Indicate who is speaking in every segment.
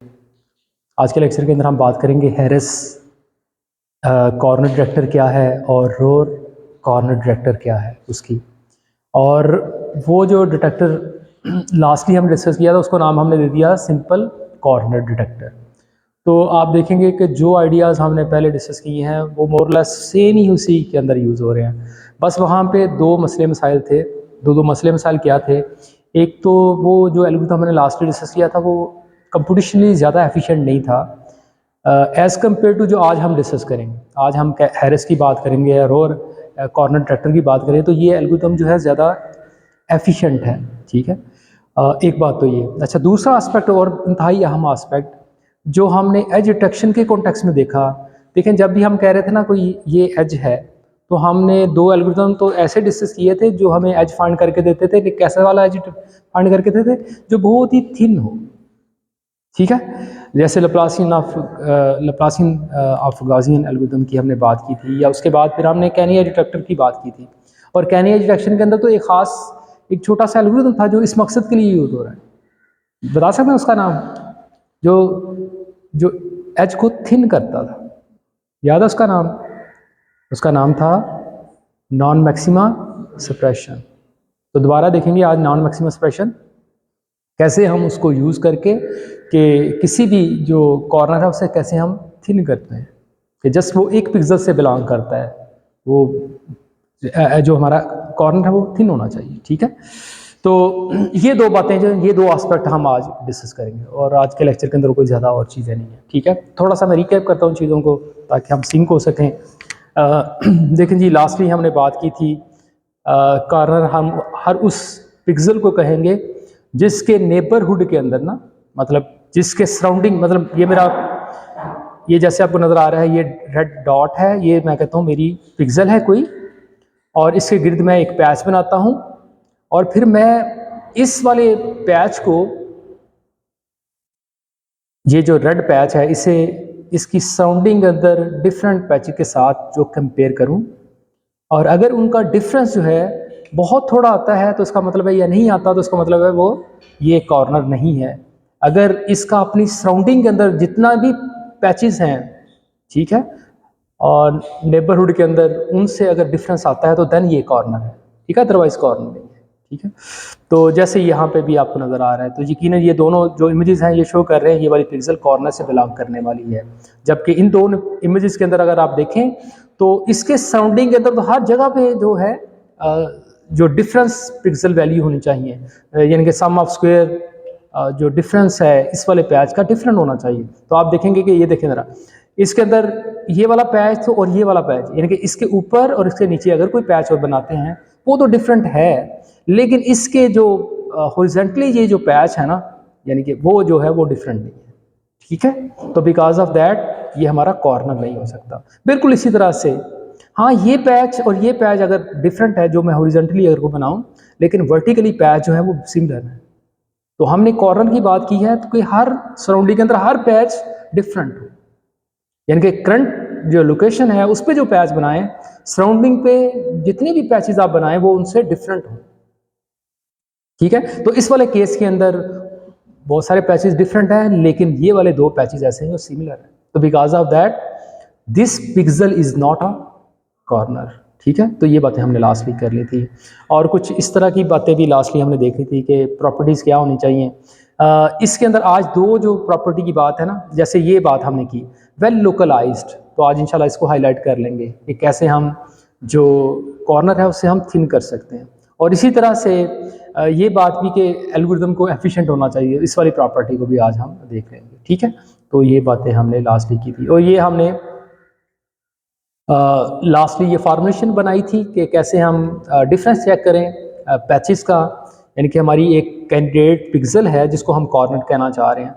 Speaker 1: आज के लेक्चर के अंदर हम बात करेंगे हैरिस कॉर्नर डिटेक्टर क्या है और रोर कॉर्नर डिटेक्टर क्या है उसकी। और वो जो डिटेक्टर लास्टली हम डिस्कस किया था उसको नाम हमने दे दिया सिंपल कॉर्नर डिटेक्टर। तो आप देखेंगे कि जो आइडियाज़ हमने पहले डिस्कस किए हैं वो मोरलेस सेम ही उसी के अंदर यूज़ हो रहे हैं। बस वहाँ पे दो मसले मसाइल थे। दो मसले मसाइल क्या थे? एक तो वो जो एल्गोरिथम हमने लास्ट डिस्कस किया था वो कंप्यूटेशनली ज़्यादा एफिशिएंट नहीं था एज़ कम्पेयर टू जो आज हम डिस्कस करेंगे। आज हम हैरिस की बात करेंगे या रोर कॉर्नर डिटेक्टर की बात करें तो ये एल्गोरिथम जो है ज़्यादा एफिशिएंट है। ठीक है, एक बात तो ये। अच्छा, दूसरा एस्पेक्ट और इंतहाई अहम एस्पेक्ट जो हमने एज डिटेक्शन के कॉन्टेक्स्ट में देखा। देखें, जब भी हम कह रहे थे ना कोई ये एज है तो हमने दो एल्गोरिथम तो ऐसे डिस्कस किए थे जो हमें एज फाइंड करके देते थे कि कैसे वाला एज फाइंड करके देते थे जो बहुत ही थिन हो। ठीक है, जैसे लप्लासियन ऑफ गॉसियन एल्गोरिथम की हमने बात की थी, या उसके बाद फिर हमने कैनिया डिटेक्टर की बात की थी। और कैनिया डिटेक्शन के अंदर तो एक ख़ास एक छोटा सा एल्गोरिथम था जो इस मकसद के लिए यूज़ हो रहा है। बता सकते हैं उसका नाम? जो जो एज को थिन करता था, याद है उसका नाम? उसका नाम था नॉन मैक्सिमा सप्रेशन। तो दोबारा देखेंगे आज नॉन मैक्सिमा सप्रेशन कैसे हम उसको यूज़ करके कि किसी भी जो कॉर्नर है उसे कैसे हम थिन करते हैं कि जस्ट वो एक पिक्सल से बिलोंग करता है, वो जो हमारा कॉर्नर है वो थिन होना चाहिए। ठीक है, तो ये दो बातें जो ये दो एस्पेक्ट हम आज डिस्कस करेंगे और आज के लेक्चर के अंदर कोई ज़्यादा और चीज़ें नहीं है। ठीक है, थोड़ा सा मैं रिकैप करता हूँ चीज़ों को ताकि हम सिंक हो सकें। देखें जी, लास्टली हमने बात की थी कॉर्नर हम हर उस पिक्सल को कहेंगे जिसके नेबरहुड के अंदर ना, मतलब जिसके सराउंडिंग, मतलब ये जैसे आपको नज़र आ रहा है ये रेड डॉट है, ये मैं कहता हूँ मेरी पिक्सल है कोई, और इसके गिर्द मैं एक पैच बनाता हूँ और फिर मैं इस वाले पैच को, ये जो रेड पैच है, इसे इसकी सराउंडिंग अंदर डिफरेंट पैच के साथ जो कंपेयर करूँ, और अगर उनका डिफरेंस जो है बहुत थोड़ा आता है तो इसका मतलब है, या नहीं आता तो इसका मतलब है वो ये कॉर्नर नहीं है। अगर इसका अपनी सराउंडिंग के अंदर जितना भी पैचेस हैं, ठीक है, और नेबरहुड के अंदर उनसे अगर डिफरेंस आता है तो देन ये कॉर्नर है। ठीक है, अदरवाइज कॉर्नर नहीं है। ठीक है, तो जैसे यहाँ पे भी आपको नज़र आ रहा है तो यकीनन ये दोनों जो इमेजेस हैं ये शो कर रहे हैं ये वाली पिक्सल कॉर्नर से बिलोंग करने वाली है। जबकि इन दोनों इमेजेस के अंदर अगर आप देखें तो इसके सराउंडिंग के अंदर तो हर जगह पे जो है जो डिफरेंस पिक्सल वैल्यू होनी चाहिए, यानी कि सम ऑफ स्क्वायर जो डिफरेंस है इस वाले पैच का डिफरेंट होना चाहिए। तो आप देखेंगे कि ये देखें ज़रा, इसके अंदर ये वाला पैच तो और ये वाला पैच, यानी कि इसके ऊपर और इसके नीचे अगर कोई पैच और बनाते हैं वो तो डिफरेंट है, लेकिन इसके जो हॉरिजॉन्टली ये जो पैच है ना, यानी कि वो जो है वो डिफरेंट नहीं है। ठीक है, तो बिकॉज ऑफ दैट ये हमारा कॉर्नर नहीं हो सकता। बिल्कुल इसी तरह से हाँ, ये पैच और ये पैच अगर डिफरेंट है, जो मैं हॉरिजॉन्टली अगर को बनाऊं, लेकिन वर्टिकली पैच जो है वो सिमिलर है, तो हमने कॉर्नर की बात की है तो कि हर सराउंडिंग के अंदर हर पैच डिफरेंट हो, यानी कि करंट जो लोकेशन है उस पर जो पैच बनाएं, सराउंडिंग पे जितने भी पैचेस आप बनाएं वो उनसे डिफरेंट हो। ठीक है, तो इस वाले केस के अंदर बहुत सारे पैचेस डिफरेंट हैं, लेकिन ये वाले दो पैचेस ऐसे हैं जो सिमिलर हैं, तो because of that this pixel is not a corner. ठीक है, तो ये बातें हमने लास्ट वीक कर ली थी और कुछ इस तरह की बातें भी लास्टली हमने देखी थी कि प्रॉपर्टीज़ क्या होनी चाहिए। इसके अंदर आज दो जो प्रॉपर्टी की बात है ना, जैसे ये बात हमने की वेल लोकलाइज्ड, तो आज इंशाल्लाह इसको हाईलाइट कर लेंगे कि कैसे हम जो कॉर्नर है उससे हम थिन कर सकते हैं। और इसी तरह से ये बात भी कि एल्गोरिथम को एफिशिएंट होना चाहिए, इस वाली प्रॉपर्टी को भी आज हम देख लेंगे। ठीक है, तो ये बातें हमने लास्ट वीक की थी और ये हमने लास्टली ये फार्मूलेशन बनाई थी कि कैसे हम डिफरेंस चेक करें पैचेस का, यानी कि हमारी एक कैंडिडेट पिक्सल है जिसको हम कॉर्नर कहना चाह रहे हैं,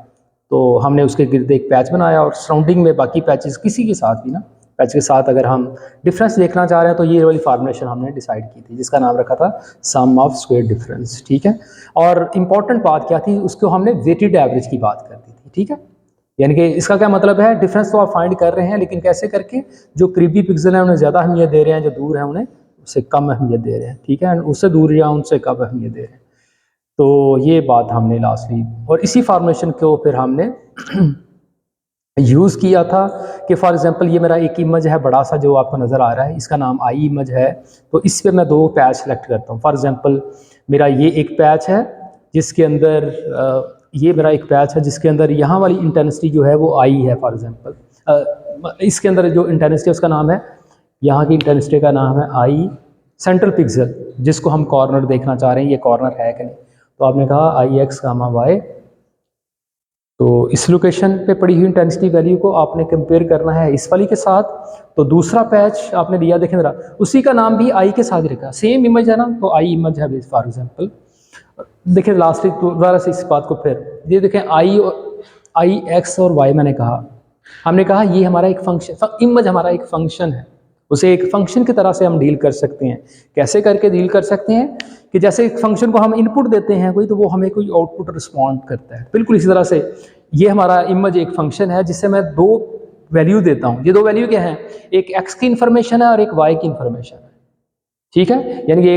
Speaker 1: तो हमने उसके गिर्द एक पैच बनाया और सराउंडिंग में बाकी पैचेस किसी के साथ भी ना, पैच के साथ अगर हम डिफरेंस देखना चाह रहे हैं तो ये वाली फार्मूलेशन हमने डिसाइड की थी जिसका नाम रखा था सम ऑफ स्क्वायर डिफरेंस। ठीक है, और इम्पॉर्टेंट बात क्या थी, उसको हमने वेटेड एवरेज की बात कर दी थी। ठीक है, यानी कि इसका क्या मतलब है, डिफरेंस तो आप फाइंड कर रहे हैं लेकिन कैसे करके, जो करीबी पिक्सल है उन्हें ज़्यादा अहमियत दे रहे हैं, जो दूर है उन्हें उससे कम अहमियत दे रहे हैं। ठीक है, उससे दूर या उनसे कम अहमियत दे रहे हैं। तो ये बात हमने लास्टली, और इसी फॉर्मेशन को फिर हमने यूज़ किया था कि फॉर एग्जांपल ये मेरा एक इमेज है बड़ा सा जो आपको नज़र आ रहा है, इसका नाम आई इमेज है। तो इस पे मैं 2 पैच सेलेक्ट करता हूँ। फॉर एग्जांपल मेरा ये एक पैच है जिसके अंदर ये मेरा एक पैच है जिसके अंदर यहाँ वाली इंटेंसिटी जो है वो आई है। फॉर एग्जांपल इसके अंदर जो इंटेंसिटी है उसका नाम है, यहाँ की इंटेंसिटी का नाम है आई सेंट्रल पिक्सल, जिसको हम कॉर्नर देखना चाह रहे हैं, ये कॉर्नर है कि नहीं। तो आपने कहा आई एक्स गामा वाई, तो इस लोकेशन पे पड़ी हुई इंटेंसिटी वैल्यू को आपने कंपेयर करना है इस वाली के साथ। तो दूसरा पैच आपने लिया, देखें जरा, उसी का नाम भी आई के साथ रखा, सेम इमेज है ना, तो आई इमेज है फॉर एग्जांपल। देखिए लास्ट दोबारा से इस बात को फिर ये देखें, आई एक्स और वाई मैंने कहा, हमने कहा ये हमारा एक फंक्शन, इमेज हमारा एक फंक्शन है, उसे एक फंक्शन की तरह से हम डील कर सकते हैं। कैसे करके डील कर सकते हैं कि जैसे एक फंक्शन को हम इनपुट देते हैं कोई, तो वो हमें कोई आउटपुट रिस्पॉन्ड करता है, बिल्कुल इसी तरह से ये हमारा इमेज एक फंक्शन है जिससे मैं 2 वैल्यू देता हूँ। ये 2 वैल्यू क्या हैं, एक एक्स की इंफॉर्मेशन है और एक वाई की इंफॉर्मेशन है, ठीक है। यानी कि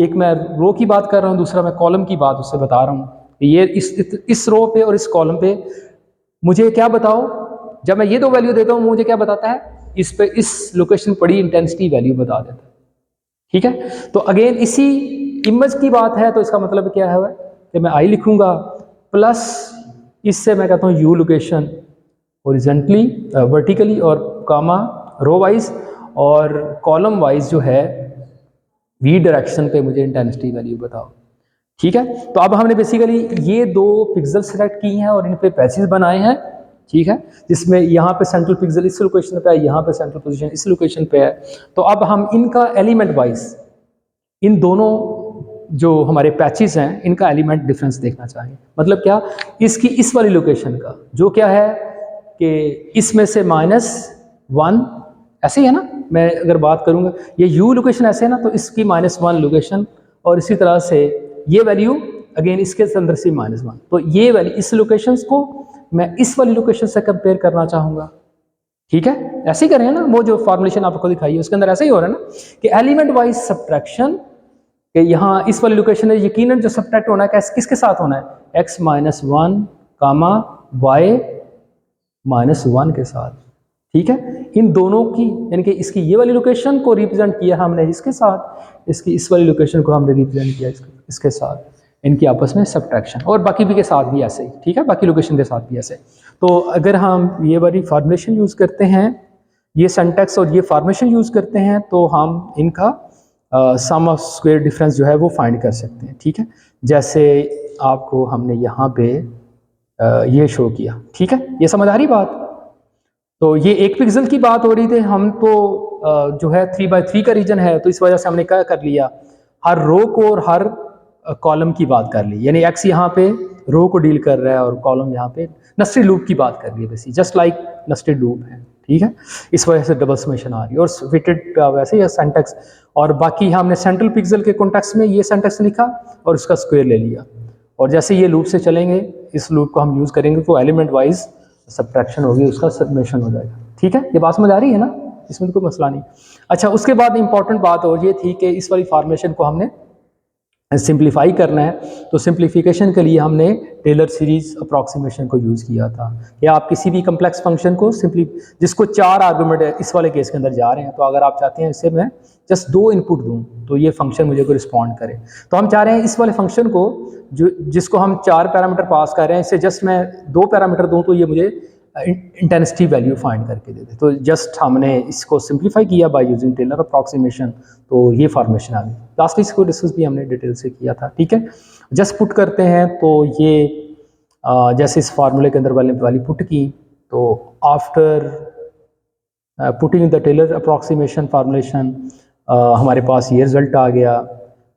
Speaker 1: एक मैं रो की बात कर रहा हूँ, दूसरा मैं कॉलम की बात उससे बता रहा हूँ। ये इस रो पे और इस कॉलम पे मुझे क्या बताओ, जब मैं ये 2 वैल्यू देता हूँ मुझे क्या बताता है, इस पे इस लोकेशन पड़ी इंटेंसिटी वैल्यू बता देता है, ठीक है। तो अगेन इसी इमेज की बात है, तो इसका मतलब क्या है कि मैं आई लिखूंगा प्लस इससे मैं कहता हूँ यू लोकेशन हॉरिजॉन्टली वर्टिकली और कामा रो वाइज और कॉलम वाइज जो है वी डायरेक्शन पे मुझे इंटेंसिटी वैल्यू बताओ, ठीक है। तो अब हमने बेसिकली ये 2 पिक्सल सेलेक्ट की हैं और इन पे पैचेस बनाए हैं, ठीक है, जिसमें यहाँ पे सेंट्रल पिक्सल इस लोकेशन पे है, यहाँ पे सेंट्रल पोजीशन इस लोकेशन पे है। तो अब हम इनका एलिमेंट वाइज इन दोनों जो हमारे पैचेस हैं इनका एलिमेंट डिफरेंस देखना चाहेंगे। मतलब क्या, इसकी इस वाली लोकेशन का जो क्या है कि इसमें से -1 ऐसे ही है ना, मैं अगर बात करूँगा ये यू लोकेशन ऐसे है ना, तो इसकी -1 लोकेशन, और इसी तरह से ये वैल्यू अगेन इसके अंदर से -1, तो ये वैल्यू इस लोकेशंस को मैं इस वाली लोकेशन से कंपेयर करना चाहूँगा, ठीक है। ऐसे ही करें ना, वो जो फॉर्मुलेशन आपको दिखाई है उसके अंदर ऐसे ही हो रहा है ना कि एलिमेंट वाइज सब्ट्रैक्शन, कि यहाँ इस वाली लोकेशन है यकीनन जो सब्ट्रैक्ट होना है किसके साथ होना है, x -1 कामा y -1 के साथ, ठीक है। इन दोनों की यानी कि इसकी ये वाली लोकेशन को रिप्रेजेंट किया हमने इसके साथ, इसकी इस वाली लोकेशन को हमने रिप्रेजेंट किया इसके साथ, इनकी आपस में सब्ट्रैक्शन, और बाकी भी के साथ भी ऐसे ही, ठीक है, बाकी लोकेशन के साथ भी ऐसे। तो अगर हम ये वाली फॉर्मुलेशन यूज़ करते हैं, ये सिंटैक्स और ये फॉर्मुलेशन यूज़ करते हैं, तो हम इनका सम ऑफ स्क्वायर डिफरेंस जो है वो फाइंड कर सकते हैं, ठीक है। जैसे आपको हमने यहाँ पे ये शो किया, ठीक है, ये समझ आ रही बात। तो ये 1 पिक्सल की बात हो रही थी, हम तो जो है 3x3 का रीजन है, तो इस वजह से हमने क्या कर लिया, हर रो को और हर कॉलम की बात कर ली, यानी एक्स यहाँ पे रो को डील कर रहा है और कॉलम यहाँ पे नेस्टेड लूप की बात कर रही है, basically just like nested loop है, ठीक है। इस वजह से डबल समेशन आ रही है, और फिटेड वैसे ही सिंटैक्स, और बाकी हमने सेंट्रल पिक्सल के कॉन्टेक्स्ट में ये सिंटैक्स लिखा और उसका स्क्वायर ले लिया, और जैसे ये लूप से चलेंगे, इस लूप को हम यूज़ करेंगे तो एलिमेंट वाइज सब्ट्रैक्शन होगी, उसका समेशन हो जाएगा, ठीक है। ये बात समझ आ रही है ना, इसमें तो कोई मसला नहीं। अच्छा, उसके बाद इंपॉर्टेंट बात और ये थी कि इस वाली फॉर्मेशन को हमने सिंप्लीफाई करना है, तो सिंप्लीफिकेशन के लिए हमने टेलर सीरीज अप्रॉक्सीमेशन को यूज़ किया था कि आप किसी भी कम्प्लेक्स फंक्शन को जिसको 4 आर्गूमेंट है, इस वाले केस के अंदर जा रहे हैं, तो अगर आप चाहते हैं इससे मैं जस्ट 2 इनपुट दूं तो ये फंक्शन मुझे को रिस्पॉन्ड करे, तो हम चाह रहे हैं इस वाले फंक्शन को जिसको हम 4 पैरामीटर पास कर रहे हैं, इससे जस्ट मैं 2 पैरामीटर दूँ तो ये मुझे इंटेंसिटी वैल्यू फाइंड करके दे दे। तो जस्ट हमने इसको सिंप्लीफाई किया बाय यूजिंग टेलर अप्रॉक्सीमेशन, तो ये फॉर्मेशन आ गई। लास्ट इसको डिस्कस भी हमने डिटेल से किया था, ठीक है। जस्ट पुट करते हैं, तो ये जैसे इस फार्मूले के अंदर वाली पुट की, तो after putting the Taylor approximation formulation हमारे पास ये रिजल्ट आ गया।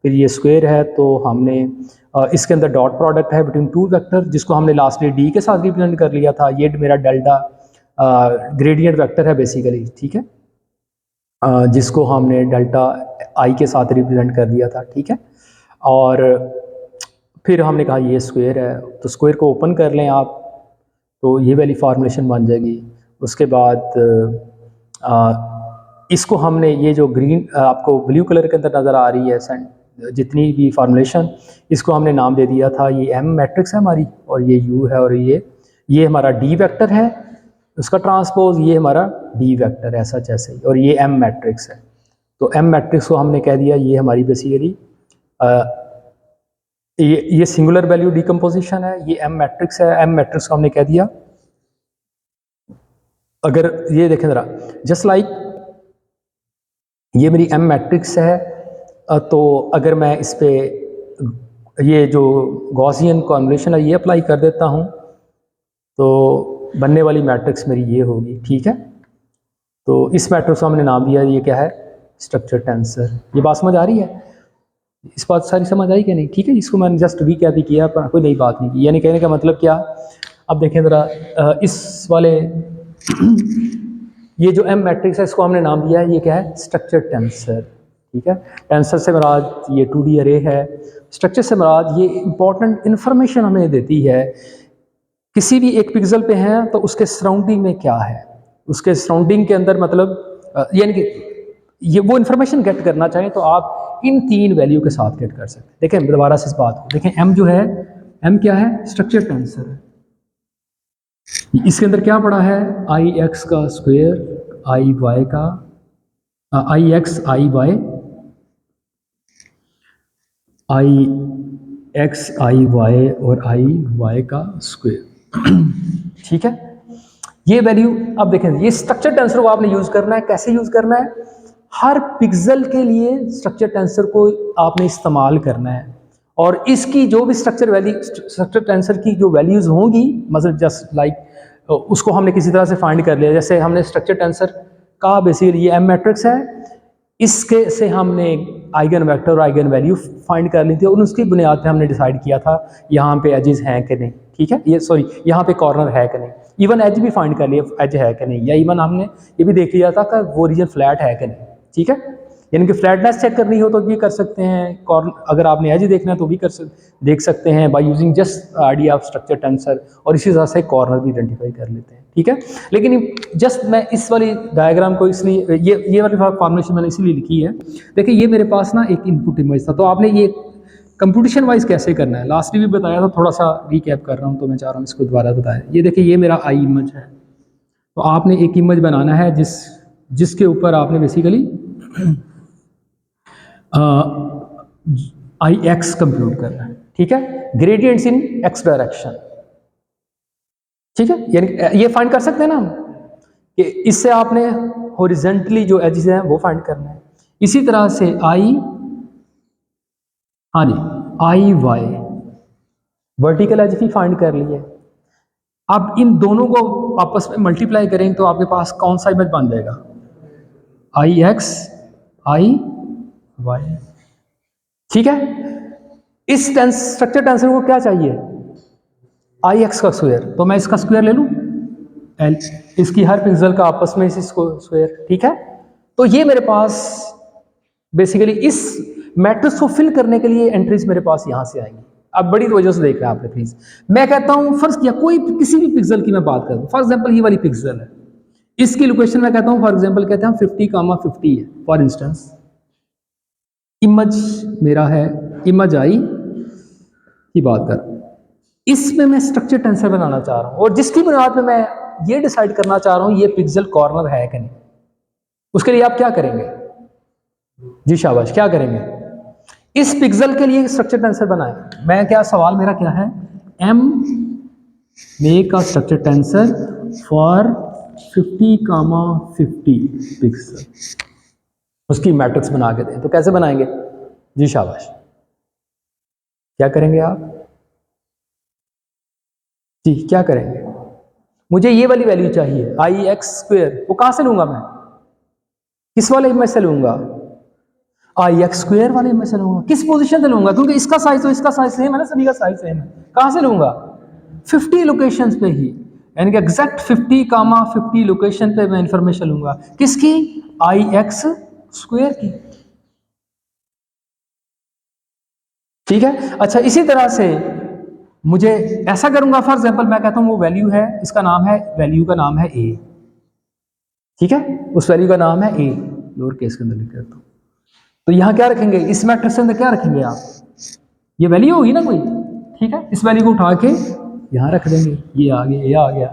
Speaker 1: फिर ये स्क्वायर है, तो हमने इसके अंदर डॉट प्रोडक्ट है बिटवीन 2 वेक्टर, जिसको हमने लास्टली डी के साथ रिप्रेजेंट कर लिया था। ये मेरा डेल्टा ग्रेडियंट वेक्टर है बेसिकली, ठीक है, जिसको हमने डेल्टा आई के साथ रिप्रेजेंट कर दिया था, ठीक है। और फिर हमने कहा ये स्क्वायर है, तो स्क्वायर को ओपन कर लें आप, तो ये वाली फार्मूलेशन बन जाएगी। उसके बाद इसको हमने ये जो ग्रीन आपको ब्लू कलर के अंदर नज़र आ रही है जितनी भी फार्मूलेशन, इसको हमने नाम दे दिया था, ये एम मैट्रिक्स है हमारी और ये यू है और ये हमारा डी वेक्टर है, उसका ट्रांसपोज, ये हमारा डी वेक्टर है सच ऐसे ही, और ये एम मैट्रिक्स है। तो एम मैट्रिक्स को हमने कह दिया ये हमारी बेसिकली ये सिंगुलर वैल्यू डिकम्पोजिशन है, ये एम मैट्रिक्स है। एम मैट्रिक्स को हमने कह दिया, अगर ये देखें ज़रा, जस्ट लाइक ये मेरी एम मैट्रिक्स है, तो अगर मैं इस पे ये जो गॉसियन कॉन्वोल्यूशन है ये अप्लाई कर देता हूँ तो बनने वाली मैट्रिक्स मेरी ये होगी, ठीक है। तो इस मैट्रिक्स को हमने नाम दिया, ये क्या है, स्ट्रक्चर टेंसर। ये बात समझ आ रही है? इस बात सारी समझ आई कि नहीं? ठीक है, इसको मैंने जस्ट रीकैप ही किया, पर कोई नई बात नहीं की। यानी कहने का मतलब क्या, अब देखें ज़रा, इस वाले ये जो एम मैट्रिक्स है इसको हमने नाम दिया है, ये क्या है, स्ट्रक्चर टेंसर, ठीक है। टेंसर से मुराद ये 2D अरे है, स्ट्रक्चर से मुराद ये इंपॉर्टेंट इन्फॉर्मेशन हमें देती है, किसी भी एक पिक्सल पे हैं तो उसके सराउंडिंग में क्या है, उसके सराउंडिंग के अंदर मतलब यानी कि ये वो इन्फॉर्मेशन गेट करना चाहें तो आप इन 3 वैल्यू के साथ गेट कर सकते हैं। देखें दोबारा से इस बात को देखें, एम जो है, एम क्या है, स्ट्रक्चर टेंसर है। इसके अंदर क्या पड़ा है, आई एक्स का स्क्वायर, आई वाई का, आई एक्स आई वाई, आई एक्स आई वाई और आई वाई का स्क्वायर, ठीक है। ये वैल्यू अब देखें, ये स्ट्रक्चर टेंसर को आपने यूज़ करना है, कैसे यूज़ करना है, हर पिक्सल के लिए स्ट्रक्चर टेंसर को आपने इस्तेमाल करना है, और इसकी जो भी स्ट्रक्चर टेंसर की जो वैल्यूज़ होंगी, मतलब जस्ट लाइक उसको हमने किसी तरह से फाइंड कर लिया। जैसे हमने स्ट्रक्चर टेंसर का बेसिकली ये एम मैट्रिक्स है, इसके से हमने आइगन वेक्टर और आइगन वैल्यू फाइंड कर ली थी, और उसकी बुनियाद पे हमने डिसाइड किया था यहाँ पे एजेस हैं कि नहीं, ठीक है, ये सॉरी यहाँ पे कॉर्नर है कि नहीं, इवन एज भी फाइंड कर लिया एज है कि नहीं, या इवन हमने ये भी देख लिया था कि वो रीजन फ्लैट है कि नहीं, ठीक है। यानी कि फ्लैटनेस चेक करनी हो तो भी कर सकते हैं, कॉर्नर अगर आपने एज देखना है तो भी देख सकते हैं bye using just idea of structure tensor, और इसी तरह से कॉर्नर भी आइडेंटिफाई कर लेते हैं, ठीक है। लेकिन जस्ट मैं इस वाली डायग्राम को इसलिए ये वाली फॉर्मेशन मैंने इसीलिए लिखी है। देखिए ये मेरे पास ना एक इनपुट इमेज था, तो आपने ये कंप्यूटेशन वाइज कैसे करना है, लास्ट भी बताया था, थोड़ा सा रिकैप कर रहा हूँ, तो मैं चाह रहा हूँ इसको दोबारा बताएं। ये देखिए ये मेरा आई इमेज है, तो आपने एक इमेज बनाना है जिसके ऊपर आपने बेसिकली आई एक्स कंप्यूट करना है, ठीक है, ग्रेडियंट्स इन एक्स डायरेक्शन, ठीक है। यानी ये फाइंड कर सकते हैं ना हम कि इससे आपने हॉरिजेंटली जो एजेस हैं वो फाइंड करना है। इसी तरह से आई, हाँ जी, आई वाई वर्टिकल एज भी फाइंड कर लिए। अब इन दोनों को आपस में मल्टीप्लाई करें तो आपके पास कौन सा इमेज बन जाएगा, आई एक्स आई वाई, ठीक है। इस स्ट्रक्चर टेंसर को क्या चाहिए, आई एक्स का स्क्वायर, तो मैं इसका स्क्वायर ले लूं, एल, इसकी हर पिक्सल का आपस में इसको स्क्वायर, ठीक है। तो ये मेरे पास बेसिकली इस मैट्रिक्स को फिल करने के लिए एंट्रीज मेरे पास यहां से आएंगी। अब बड़ी वजह से देख रहे हैं आपने प्लीज, मैं कहता हूं फर्ज किया कोई किसी भी पिक्सल की मैं बात करूं, फॉर एग्जांपल ये वाली पिक्सल है, इसकी लोकेशन मैं कहता हूं फॉर एग्जांपल कहते हैं 50,50 है फॉर इंस्टेंस, इमेज मेरा है, इमेज आई की बात कर, इसमें मैं स्ट्रक्चर टेंसर बनाना चाह रहा हूं, और जिसकी बुनियाद पे मैं ये डिसाइड करना चाह रहा हूं ये पिक्सल कॉर्नर है कि नहीं। उसके लिए आप क्या करेंगे जी, शाबाश, क्या करेंगे, इस पिक्सल के लिए स्ट्रक्चर टेंसर बनाएं। मैं क्या, सवाल मेरा क्या है, um make a structure tensor for 50,50 pixel, उसकी मैट्रिक्स बना के दें, तो कैसे बनाएंगे जी, शाबाश, क्या करेंगे आप जी, क्या करेंगे, मुझे ये वाली वैल्यू चाहिए आई एक्स स्क्वायर, वो कहां से लूंगा मैं, किस वाले इमेज से लूंगा, आई एक्स स्क्वायर वाले इमेज से लूंगा, किस पोजीशन से लूंगा, क्योंकि इसका साइज तो इसका साइज सेम है ना, सभी का साइज सेम है, कहां से लूंगा 50 लोकेशंस पे ही, यानी कि एग्जैक्ट 50,50 लोकेशन पे मैं इंफॉर्मेशन लूंगा, किसकी, आई एक्स स्क्वायर की, ठीक है। अच्छा इसी तरह से मुझे ऐसा करूंगा, फॉर एग्जांपल मैं कहता हूं वो वैल्यू है, इसका नाम है, वैल्यू का नाम है ए, ठीक है, उस वैल्यू का नाम है ए, लोअर केस के अंदर लिख देता हूं, तो यहाँ क्या रखेंगे, इस मैट्रिक्स के अंदर क्या रखेंगे आप, ये वैल्यू होगी ना कोई, ठीक है, इस वैल्यू को उठा के यहाँ रख देंगे, ये आ गया, ये आ गया,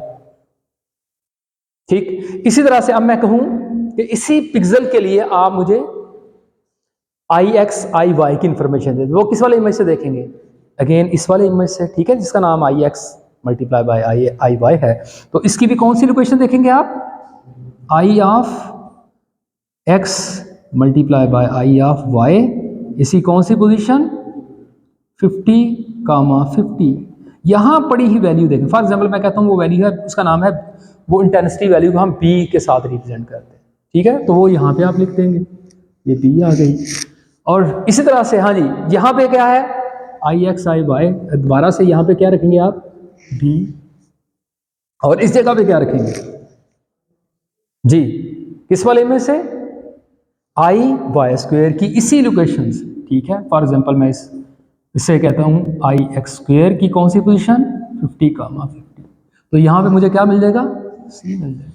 Speaker 1: ठीक। इसी तरह से अब मैं कहूँ कि इसी पिक्सल के लिए आप मुझे आई एक्स आई वाई की इंफॉर्मेशन दे, वो किस वाले इमेज से देखेंगे, अगेन इस वाले इमेज से, ठीक है, जिसका नाम I X multiply by I Y है। तो इसकी भी कौन सी लोकेशन देखेंगे आप, I of X multiply by I of Y, इसी कौन सी पोजीशन 50, यहाँ पड़ी ही वैल्यू देखें। फॉर एग्जांपल मैं कहता हूँ वो वैल्यू है, उसका नाम है, वो इंटेंसिटी वैल्यू को हम बी के साथ रिप्रेजेंट करते हैं, ठीक है, तो वो यहाँ पे आप लिख देंगे, ये बी आ गई। और इसी तरह से हाँ जी, यहाँ पे क्या है, आई एक्स आई वाई, दोबारा से यहाँ पे क्या रखेंगे आप, बी, और इस जगह पे क्या रखेंगे जी, किस वाले में से, आई वाई स्क्वेयर की इसी लोकेशन से, ठीक है। फॉर एग्जांपल मैं इससे कहता हूँ आई एक्स स्क्वेयर की कौन सी पोजीशन 50, तो यहाँ पे मुझे क्या मिल जाएगा, सी मिल जाएगा।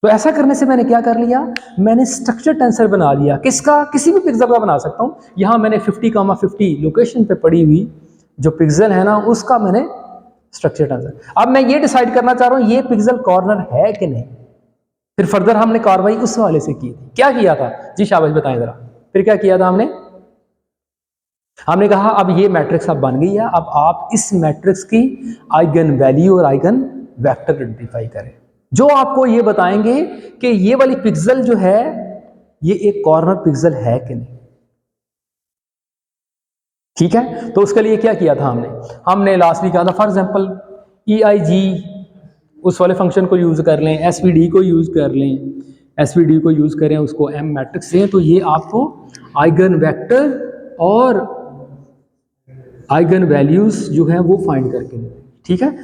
Speaker 1: तो ऐसा करने से मैंने क्या कर लिया, मैंने स्ट्रक्चर टेंसर बना लिया, किसका, किसी भी पिक्सल का बना सकता हूँ। यहाँ मैंने 50, लोकेशन पे पड़ी हुई जो पिक्सल है ना, उसका मैंने स्ट्रक्चर टेंसर। अब मैं ये डिसाइड करना चाह रहा हूँ ये पिक्सल कॉर्नर है कि नहीं, फिर फर्दर हमने कार्रवाई उस वाले से की थी। क्या किया था जी, शाबाश बताएं जरा, फिर क्या किया था हमने कहा अब ये मैट्रिक्स अब बन गई है, अब आप इस मैट्रिक्स की आइगन वैल्यू और आइगन वेक्टर आइडेंटिफाई करें, जो आपको ये बताएंगे कि ये वाली पिक्सल जो है ये एक कॉर्नर पिक्सल है कि नहीं, ठीक है। तो उसके लिए क्या किया था हमने लास्टली कहा था, फॉर एग्जांपल EIG उस वाले फंक्शन को यूज कर लें, SVD को यूज कर लें, SVD को यूज करें, उसको M मैट्रिक्स दें, तो ये आपको आइगन वेक्टर और आइगन वैल्यूज जो है वो फाइंड करके दें, ठीक है।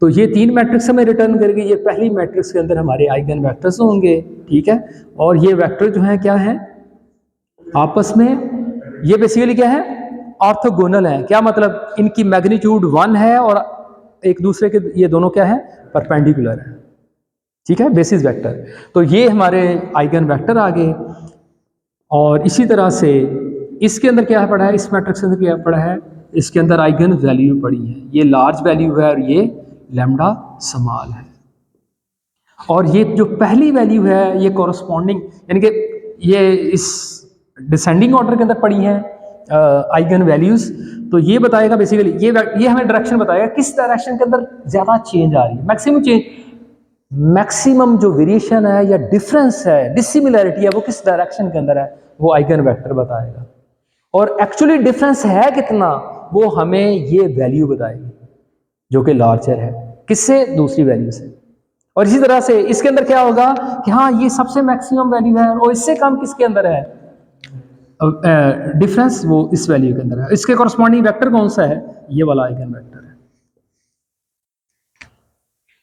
Speaker 1: तो ये 3 मैट्रिक्स हमें रिटर्न करेगी, ये पहली मैट्रिक्स के अंदर हमारे आइगन वेक्टर्स होंगे, ठीक है, और ये वेक्टर जो है क्या है आपस में, ये बेसिकली क्या है, ऑर्थोगोनल है। क्या मतलब, इनकी मैग्नीट्यूड 1 है और एक दूसरे के ये दोनों क्या है, परपेंडिकुलर है, ठीक है, बेसिस वेक्टर। तो ये हमारे आइगन वेक्टर आ गए। और इसी तरह से इसके अंदर क्या पड़ा है, इस मैट्रिक्स के अंदर क्या पड़ा है, इसके अंदर आइगन वैल्यू पड़ी है, ये लार्ज वैल्यू है और ये लैम्डा स्मॉल है। और ये जो पहली वैल्यू है ये कॉरस्पॉन्डिंग, यानी कि ये इस डिसेंडिंग ऑर्डर के अंदर पड़ी है आइगन वैल्यूज। तो ये बताएगा बेसिकली, ये हमें डायरेक्शन बताएगा किस डायरेक्शन के अंदर ज्यादा चेंज आ रही है, मैक्सिमम चेंज, मैक्सिमम जो वेरिएशन है या डिफरेंस है, डिसिमिलैरिटी है, वो किस डायरेक्शन के अंदर है, वो आइगन वेक्टर बताएगा। और एक्चुअली डिफरेंस है कितना, वो हमें ये वैल्यू बताएगी जो कि लार्जर है, किससे, दूसरी वैल्यू से। और इसी तरह से इसके अंदर क्या होगा कि हाँ ये सबसे मैक्सिमम वैल्यू है और इससे कम किसके अंदर है, डिफरेंस वो इस वैल्यू के अंदर है। इसके कॉरस्पॉन्डिंग वेक्टर कौन सा है, ये वाला आइगन वेक्टर है,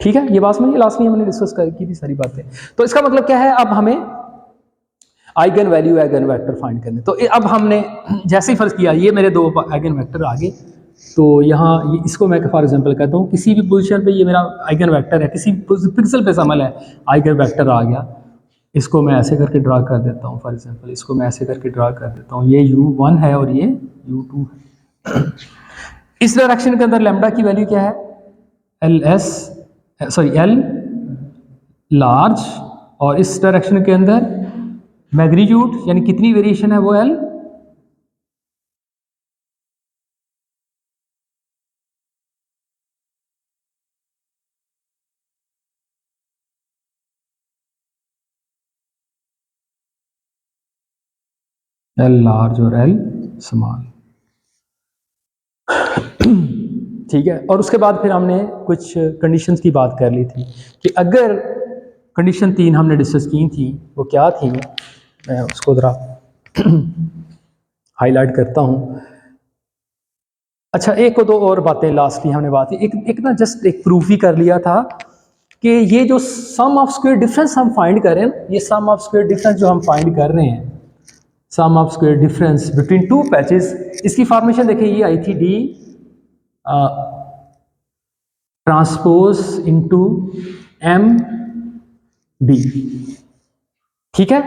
Speaker 1: ठीक है। ये बात समझिए, लास्ट में हमने डिस्कस की थी सारी बातें। तो इसका मतलब क्या है, अब हमें eigen value eigen vector find करने। तो अब हमने जैसे ही फर्ज किया ये मेरे 2 आइगन वेक्टर आ गए, तो यहाँ इसको मैं फॉर एग्जांपल कहता हूँ किसी भी पोजीशन पे ये मेरा आइगन वेक्टर है, किसी पिक्सल पे शामिल है, आइगन वेक्टर आ गया, इसको मैं ऐसे करके ड्रा कर देता हूँ। फॉर एग्जांपल इसको मैं ऐसे करके ड्रा कर देता हूँ, ये U1 है और ये U2 है। इस डायरेक्शन के अंदर लैम्डा की वैल्यू क्या है, L लार्ज, और इस डायरेक्शन के अंदर मैग्नीट्यूड यानी कितनी वेरिएशन है वो L, लार्ज और L स्मॉल, ठीक है। और उसके बाद फिर हमने कुछ कंडीशंस की बात कर ली थी कि अगर कंडीशन 3 हमने डिस्कस की थी, वो क्या थी, मैं उसको ज़रा हाईलाइट करता हूँ। अच्छा, एक को 2 और बातें लास्टली हमने बात की, एक ना जस्ट एक प्रूफ ही कर लिया था कि ये जो सम ऑफ स्क्वायर डिफरेंस हम फाइंड कर रहे हैं, ये सम ऑफ स्क्वायर डिफरेंस जो हम फाइंड कर रहे हैं, sum of square difference between 2 patches, इसकी फॉर्मेशन देखिए ये आई थी D transpose into M D, ठीक है।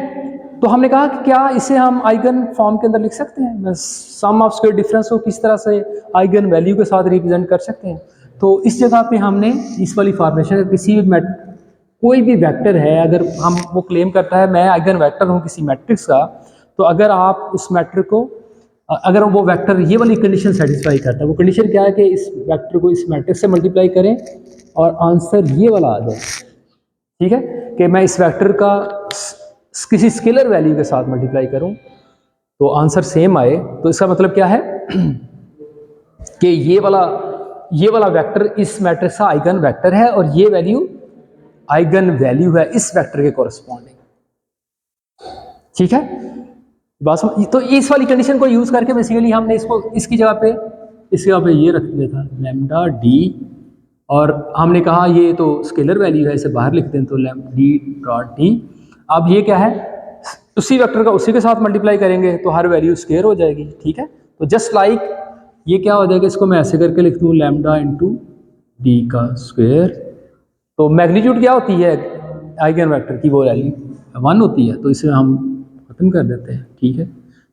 Speaker 1: तो हमने कहा कि क्या इसे हम आइगन फॉर्म के अंदर लिख सकते हैं, सम ऑफ स्क्वायर डिफरेंस को किस तरह से आइगन वैल्यू के साथ रिप्रेजेंट कर सकते हैं। तो इस जगह पे हमने इस वाली फॉर्मेशन किसी भी कोई भी वेक्टर है, अगर हम वो क्लेम करता है मैं आइगन वेक्टर हूँ किसी मैट्रिक्स का, तो अगर आप उस मैट्रिक्स को, अगर वो वेक्टर ये वाली कंडीशन सेटिस्फाई करता है, वो कंडीशन क्या है कि इस वेक्टर को इस मैट्रिक्स से मल्टीप्लाई करें और आंसर ये वाला आ जाए, ठीक है, कि मैं इस वेक्टर का किसी स्केलर वैल्यू के साथ मल्टीप्लाई करूं तो आंसर सेम आए, तो इसका मतलब क्या है कि ये वाला वेक्टर इस मैट्रिक्स का आइगन वेक्टर है और ये वैल्यू आइगन वैल्यू है इस वेक्टर के कॉरस्पॉन्डिंग, ठीक है। बस तो इस वाली कंडीशन को यूज करके बेसिकली हमने इसको इसकी जगह पे ये रख दिया था लैम्डा डी, और हमने कहा ये तो स्केलर वैल्यू है, इसे बाहर लिखते हैं, तो डी डॉट डी। अब ये क्या है, उसी वेक्टर का उसी के साथ मल्टीप्लाई करेंगे तो हर वैल्यू स्क्वायर हो जाएगी, ठीक है। तो जस्ट लाइक ये क्या हो जाएगा, इसको मैं ऐसे करके लिख दूँ लैम्डा इंटू डी का स्क्वायर। तो मैग्नीट्यूड क्या होती है आइगन वेक्टर की, वो वैल्यू 1 होती है, तो इसे हम खत्म कर देते हैं, ठीक है।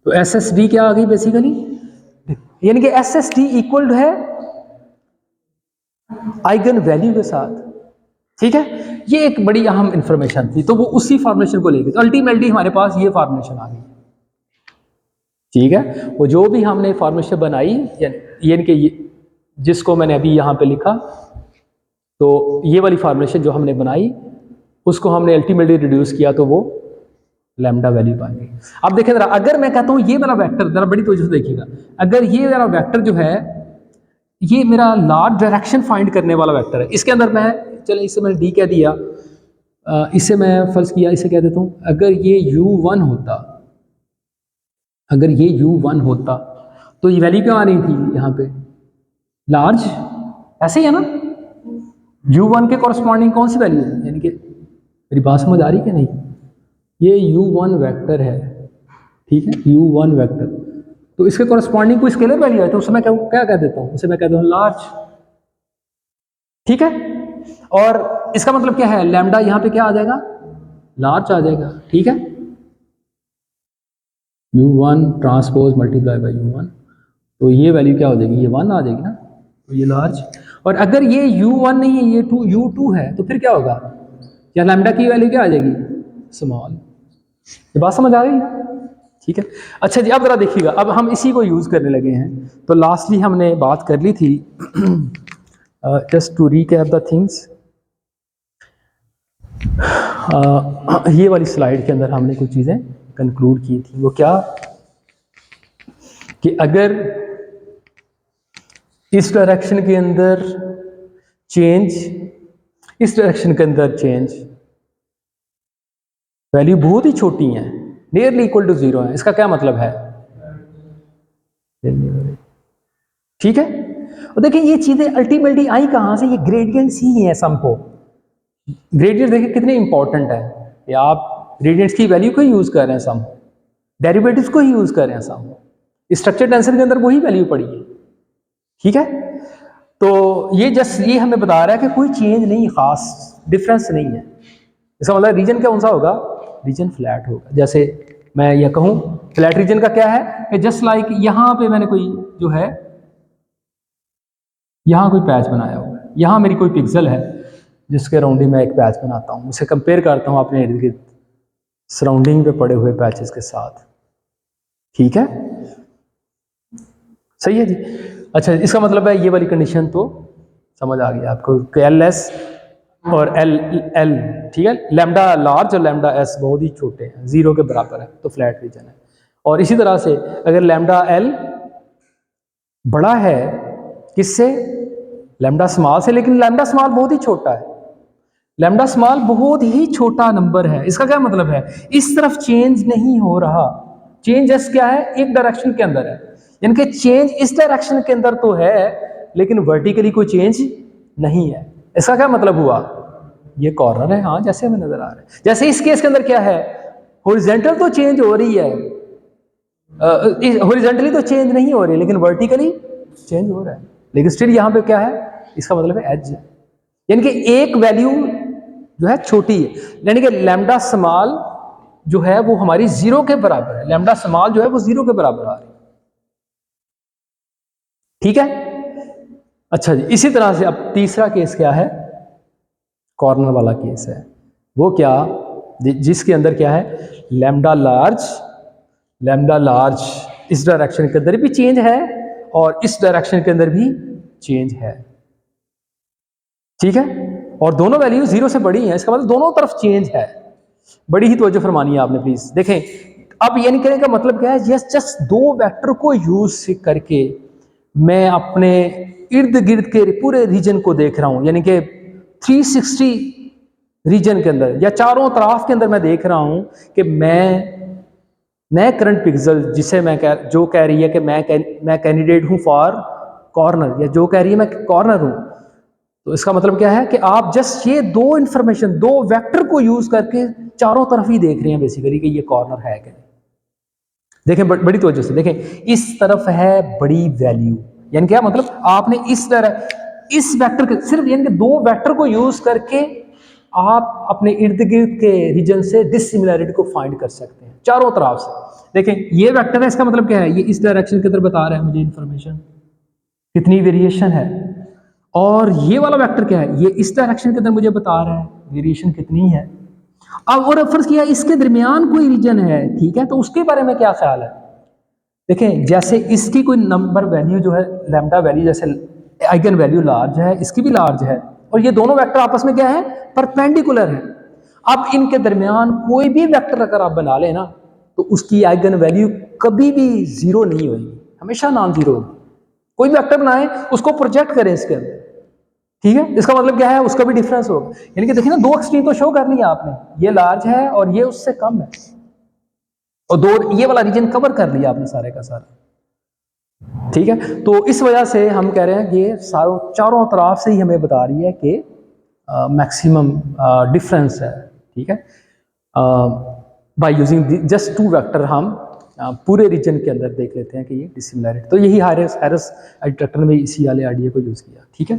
Speaker 1: तो एस एस डी क्या आ गई बेसिकली, यानी कि एस एस डी इक्वल है आइगन वैल्यू के साथ, ठीक है। ये एक बड़ी अहम इंफॉर्मेशन थी, तो वो उसी फॉर्मुलेशन को लेके तो अल्टीमेटली हमारे पास ये फॉर्मुलेशन आ गई, ठीक है। वो जो भी हमने फॉर्मुलेशन बनाई, यानी कि जिसको मैंने अभी यहाँ पे लिखा, तो ये वाली फॉर्मुलेशन जो हमने बनाई उसको हमने अल्टीमेटली रिड्यूस किया तो वो लैम्डा वैल्यू बन गई। अब देखें जरा, अगर मैं कहता हूँ ये वाला वेक्टर, जरा बड़ी तवज्जो से देखिएगा, अगर ये वाला वेक्टर जो है ये मेरा लार्ज डायरेक्शन फाइंड करने वाला वेक्टर है, इसके अंदर मैं, चले इसे मैंने डी कह दिया, इसे मैं फर्ज किया, इसे कह देता हूँ अगर ये u1 होता, अगर ये u1 होता तो ये वैल्यू क्या आ रही थी यहाँ पे, लार्ज, ऐसे ही है ना, u1 के कॉरस्पॉन्डिंग कौन सी वैल्यू है, यानी कि मेरी बात समझ आ रही कि नहीं, ये u1 वेक्टर है, ठीक है, u1 वेक्टर, तो इसके कॉरस्पॉन्डिंग कोई स्केलर वैल्यू है तो उसे मैं क्या कह देता हूँ, उसे मैं कहता हूँ लार्ज, ठीक है। और इसका मतलब क्या है, लैम्डा यहाँ पे क्या आ जाएगा, लार्ज आ जाएगा, ठीक है। u1 transpose multiply by u1, तो ये वैल्यू क्या हो जाएगी, ये 1 आ जाएगी ना, तो ये लार्ज। और अगर ये u1 नहीं है, ये u2 है, तो फिर क्या होगा, या लैम्डा की वैल्यू क्या आ जाएगी, स्मॉल। ये बात समझ आ गई, ठीक है। अच्छा जी, अब जरा देखिएगा, अब हम इसी को यूज करने लगे हैं। तो लास्टली हमने बात कर ली थी, just to recap the things, ये वाली स्लाइड के अंदर हमने कुछ चीज़ें कंक्लूड की थी। वो क्या, कि अगर इस डायरेक्शन के अंदर चेंज, इस डायरेक्शन के अंदर चेंज, वैल्यू बहुत ही छोटी है, नियरली इक्वल टू 0 है, इसका क्या मतलब है, ठीक है। और देखिए ये चीज़ें अल्टीमेटली आई कहाँ से, ये ग्रेडियंट्स ही है सम को। ग्रेडियंट देखिए कितने इंपॉर्टेंट है कि आप ग्रेडियंट्स की वैल्यू को ही यूज कर रहे हैं सम, डेरिवेटिव्स को ही यूज कर रहे हैं सम, स्ट्रक्चर टेंसर के अंदर वही वैल्यू पड़ी है, ठीक है। तो ये जस्ट ये हमें बता रहा है कि कोई चेंज नहीं, खास डिफरेंस नहीं है। इसका मतलब रीजन क्या कौन सा होगा, रीजन फ्लैट होगा। जैसे मैं ये कहूँ फ्लैट रीजन का क्या है कि जस्ट लाइक यहाँ पे मैंने कोई जो है, यहाँ कोई पैच बनाया हुआ है, यहाँ मेरी कोई पिक्सल है जिसके अराउंडिंग मैं एक पैच बनाता हूँ, उसे कंपेयर करता हूँ अपने इर्द गिर्द सराउंडिंग पे पड़े हुए पैचेस के साथ, ठीक है, सही है जी। अच्छा, इसका मतलब है ये वाली कंडीशन तो समझ आ गई आपको कि एल एस और एल एल, ठीक है, लैम्डा लार्ज और लैम्डा एस बहुत ही छोटे हैं, 0 के बराबर है, तो फ्लैट रीजन है। और इसी तरह से अगर लैम्डा एल बड़ा है किससे, लैम्डा स्मॉल से, लेकिन लैम्डा स्मॉल बहुत ही छोटा है, लैम्डा स्मॉल बहुत ही छोटा नंबर है, इसका क्या मतलब है, इस तरफ चेंज नहीं हो रहा, चेंज जस्ट क्या है, एक डायरेक्शन के अंदर है, यानी कि चेंज इस डायरेक्शन के अंदर तो है लेकिन वर्टिकली कोई चेंज नहीं है। इसका क्या मतलब हुआ, ये कॉर्नर है, हाँ जैसे हमें नजर आ रहा है। जैसे इस केस के अंदर क्या है, हॉरिजॉन्टल तो चेंज हो रही है, हॉरिजॉन्टली तो चेंज नहीं हो रही लेकिन वर्टिकली चेंज हो रहा है, लेकिन स्टिल यहाँ पे क्या है, इसका मतलब है एज है, यानी कि एक वैल्यू जो है छोटी है, यानी कि लैम्डा स्मॉल जो है वो हमारी 0 के बराबर है, लैम्डा स्मॉल जो है वो 0 के बराबर आ रही है। ठीक है, अच्छा जी। इसी तरह से अब तीसरा केस क्या है, कॉर्नर वाला केस है। वो क्या, जिसके अंदर क्या है, लैम्डा लार्ज इस डायरेक्शन के अंदर भी चेंज है और इस डायरेक्शन के अंदर भी चेंज है। ठीक है, और दोनों वैल्यू 0 से बड़ी हैं, इसका मतलब दोनों तरफ चेंज है। बड़ी ही तवज्जो फरमानी है आपने प्लीज। देखें, अब ये नहीं कहने का मतलब क्या है, जस्ट दो वेक्टर को यूज करके मैं अपने इर्द गिर्द के पूरे रीजन को देख रहा हूं, यानी कि 360 रीजन के अंदर या चारों तरफ के अंदर मैं देख रहा हूं कि मैं करंट पिक्सल जिसे जो कह रही है कि मैं कैंडिडेट हूं फॉर कॉर्नर, या जो कह रही है मैं कॉर्नर हूं, तो इसका मतलब क्या है कि आप जस्ट ये दो इंफॉर्मेशन, दो वेक्टर को यूज करके चारों तरफ ही देख रहे हैं बेसिकली कि ये कॉर्नर है कि नहीं। देखें बड़ी तवज्जो से देखें, इस तरफ है बड़ी वैल्यू, यानी क्या मतलब आपने इस वेक्टर के सिर्फ यानी कि दो वेक्टर को यूज करके आप अपने इर्द गिर्द के रीजन से डिसिमिलैरिटी को फाइंड कर सकते हैं चारों तरफ से। देखें ये वेक्टर है, इसका मतलब क्या है, ये इस डायरेक्शन के अंदर बता रहा है मुझे इंफॉर्मेशन कितनी वेरिएशन है, और ये वाला वेक्टर क्या है, ये इस डायरेक्शन के अंदर मुझे बता रहा है वेरिएशन कितनी है। अब और फर्ज किया इसके दरमियान कोई रीजन है, ठीक है, तो उसके बारे में क्या ख्याल है। देखें जैसे इसकी कोई नंबर वैल्यू जो है लैम्डा वैल्यू, जैसे आइगन वैल्यू लार्ज है, इसकी भी लार्ज है, और ये दोनों वेक्टर आपस में क्या है, परपेंडिकुलर है। अब इनके दरमियान कोई भी वेक्टर अगर आप बना लेना तो उसकी आइगन वैल्यू कभी भी 0 नहीं होगी, हमेशा नॉन जीरो होगी। कोई भी वेक्टर बनाए उसको प्रोजेक्ट करें इसके अंदर, ठीक है, इसका मतलब क्या है, उसका भी डिफरेंस होगा। यानी कि देखिए ना, दो एक्सट्रीम तो शो कर लिया आपने, ये लार्ज है और ये उससे कम है, और दो ये वाला रीजन कवर कर लिया आपने सारे का सारा। ठीक है, तो इस वजह से हम कह रहे हैं कि चारों तरफ से ही हमें बता रही है कि मैक्सिमम डिफरेंस है। ठीक है, by using just two vector हम पूरे रीजन के अंदर देख लेते हैं कि ये डिसिमिलैरिटी, तो यही हैरिस डिटेक्टर में इसी वाले आइडिया को यूज़ किया। ठीक है,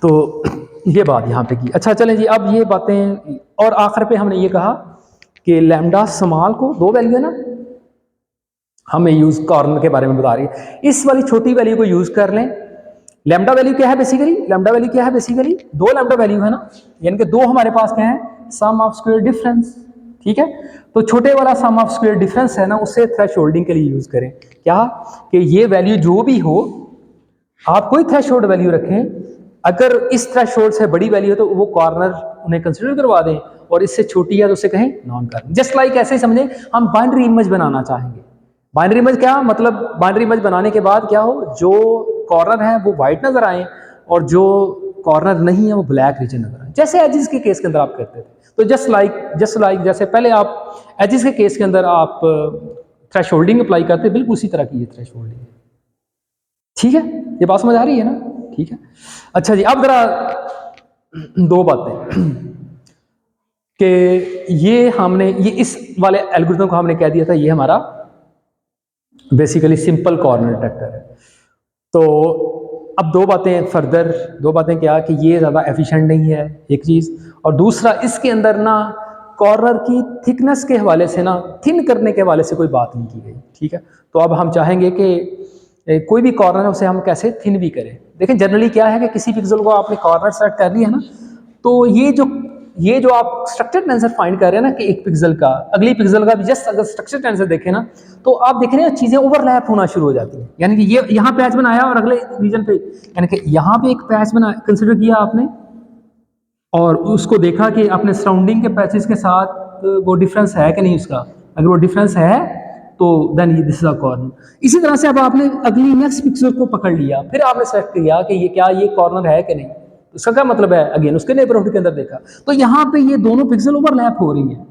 Speaker 1: तो ये बात यहाँ पे की। अच्छा चलें जी, अब ये बातें, और आखिर पे हमने ये कहा कि लैम्डा स्मॉल को दो वैल्यू है ना, हमें यूज कॉर्नर के बारे में बता रही है, इस वाली छोटी वैल्यू को यूज कर लें। लैम्डा वैल्यू क्या है बेसिकली, लैम्डा वैल्यू क्या है बेसिकली, दो लैम्डा वैल्यू है ना, यानी कि दो हमारे पास क्या है, सम ऑफ स्क्वायर डिफरेंस। ठीक है, तो छोटे वाला सम ऑफ स्क्वायर डिफरेंस है ना, उससे थ्रेशोल्डिंग के लिए यूज करें क्या, कि ये वैल्यू जो भी हो, आप कोई थ्रेशोल्ड वैल्यू रखें, अगर इस थ्रेशोल्ड से बड़ी वैल्यू है तो वो कॉर्नर उन्हें कंसिडर करवा दें, और इससे छोटी है तो उसे कहें नॉन कॉर्नर। जस्ट लाइक ऐसे ही समझें, हम बाइनरी इमेज बनाना चाहेंगे। बाइनरी इमेज क्या मतलब, बाइनरी इमेज बनाने के बाद क्या हो, जो कॉर्नर है वो व्हाइट नजर आए और जो कॉर्नर नहीं है वो ब्लैक रीजन नजर आए, जैसे एजिस के केस के अंदर आप करते थे। तो जस्ट लाइक जैसे पहले आप एजिस के केस के अंदर आप थ्रेशोल्डिंग अप्लाई करते, बिल्कुल उसी तरह की ये थ्रेशोल्डिंग है। ठीक है, ये बात समझ आ रही है ना। ठीक है, अच्छा जी, अब जरा दो बातें कि ये इस वाले एल्गोरिथम को हमने कह दिया था ये हमारा बेसिकली सिंपल कॉर्नर डिटेक्टर है। तो अब दो बातें क्या, कि ये ज़्यादा एफिशिएंट नहीं है एक चीज़, और दूसरा इसके अंदर ना कॉर्नर की थिकनेस के हवाले से ना, थिन करने के हवाले से कोई बात नहीं की गई। ठीक है, तो अब हम चाहेंगे कि कोई भी कॉर्नर है उसे हम कैसे थिन भी करें। देखें जनरली क्या है कि किसी पिक्सल को आपने कॉर्नर सेट कर लिया ना, तो ये जो आप स्ट्रक्चर टेंसर फाइंड कर रहे हैं ना, कि एक पिक्सल का अगली पिक्सल का भी जस्ट अगर स्ट्रक्चर टेंसर देखें ना, तो आप देख रहे हैं चीजें ओवरलैप होना शुरू हो जाती हैं। यानी कि ये यहाँ पैच बनाया और अगले रीजन पे, यानी कि यहाँ पे एक पैच बना कंसिडर किया आपने, और उसको देखा कि अपने सराउंडिंग के पैचेस के साथ वो डिफरेंस है कि नहीं उसका, अगर वो डिफरेंस है तो देन ये दिस इज अ कॉर्नर। इसी तरह से अब आपने अगली नेक्स्ट पिक्सल को पकड़ लिया, फिर आपने सेलेक्ट किया कि ये कॉर्नर है कि नहीं, उसका क्या मतलब है, अगेन उसके नेबरहुड के अंदर देखा, तो यहाँ पे ये दोनों पिक्सल ओवरलैप हो रही हैं,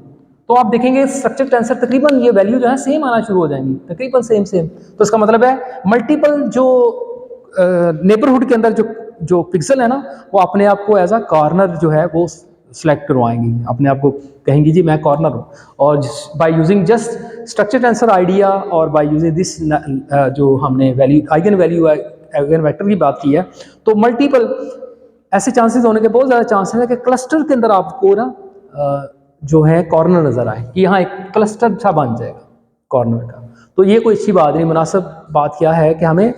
Speaker 1: तो आप देखेंगे स्ट्रक्चर टेंसर तकरीबन ये वैल्यू जो है सेम आना शुरू हो जाएंगी, तकरीबन सेम। तो इसका मतलब है मल्टीपल जो नेबरहुड के अंदर जो पिक्सल है ना, वो अपने आप को एज अ कॉर्नर जो है वो सेलेक्ट करवाएंगी, अपने आप को कहेंगी जी मैं कॉर्नर हूँ। और bye using just structure tensor idea और बाय यूजिंग दिस जो हमने आइगन वेक्टर की बात की है, तो मल्टीपल ऐसे चांसेस होने के बहुत ज़्यादा चांसेस है कि क्लस्टर के अंदर आपको ना जो है कॉर्नर नज़र आए कि यहाँ एक क्लस्टर सा बन जाएगा कॉर्नर का। तो ये कोई अच्छी बात नहीं, मुनासिब बात क्या है कि हमें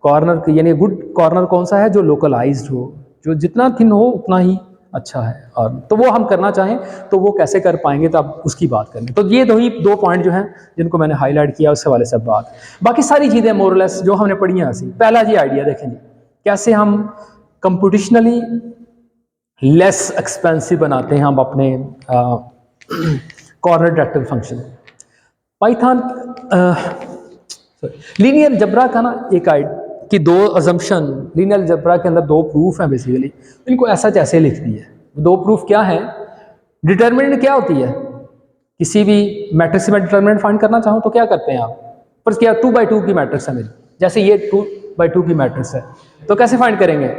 Speaker 1: कॉर्नर यानी गुड कॉर्नर कौन सा है, जो लोकलाइज्ड हो, जो जितना थिन हो उतना ही अच्छा है। और तो वो हम करना चाहें तो वो कैसे कर पाएंगे, तो अब उसकी बात करें। तो ये दो पॉइंट जो हैं जिनको मैंने हाईलाइट किया उससे वाले सब बात, बाकी सारी चीज़ें मोरलेस जो हमने पढ़ी हैं ऐसी। पहला जी आइडिया देखें जी, कैसे हम कंप्यूटेशनली लेस एक्सपेंसिव बनाते हैं हम अपने corner directive function. Python linear algebra का ना एक कि दो अजम्पशन, लीनियर अलजेब्रा के अंदर दो प्रूफ हैं बेसिकली, इनको ऐसा जैसे लिख दी है। दो प्रूफ क्या है, डिटर्मिनेंट क्या होती है, किसी भी मैट्रिक्स में डिटर्मिनेंट फाइंड करना चाहो तो क्या करते हैं आप, पर क्या 2x2 की मैट्रिक्स है मेरी, जैसे ये 2x2 की मैट्रिक्स है तो कैसे फाइंड करेंगे,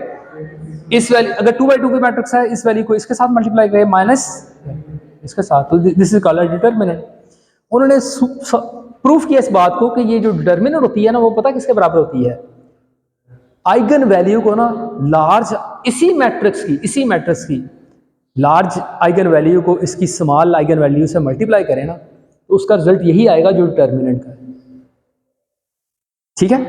Speaker 1: इस वैल्यू अगर 2x2 की मैट्रिक्स है इस वैल्यू को इसके साथ मल्टीप्लाई करें माइनस इसके साथ, तो दिस इज कॉल्ड डिटर्मिनेंट। उन्होंने प्रूफ किया इस बात को कि ये जो डिटर्मिनेंट होती है ना वो पता किसके बराबर होती है, आइगन वैल्यू को ना लार्ज इसी मैट्रिक्स की लार्ज आइगन वैल्यू को इसकी स्मॉल आइगन वैल्यू से मल्टीप्लाई करें ना तो उसका रिजल्ट यही आएगा जो डिटर्मिनेंट का है। ठीक है,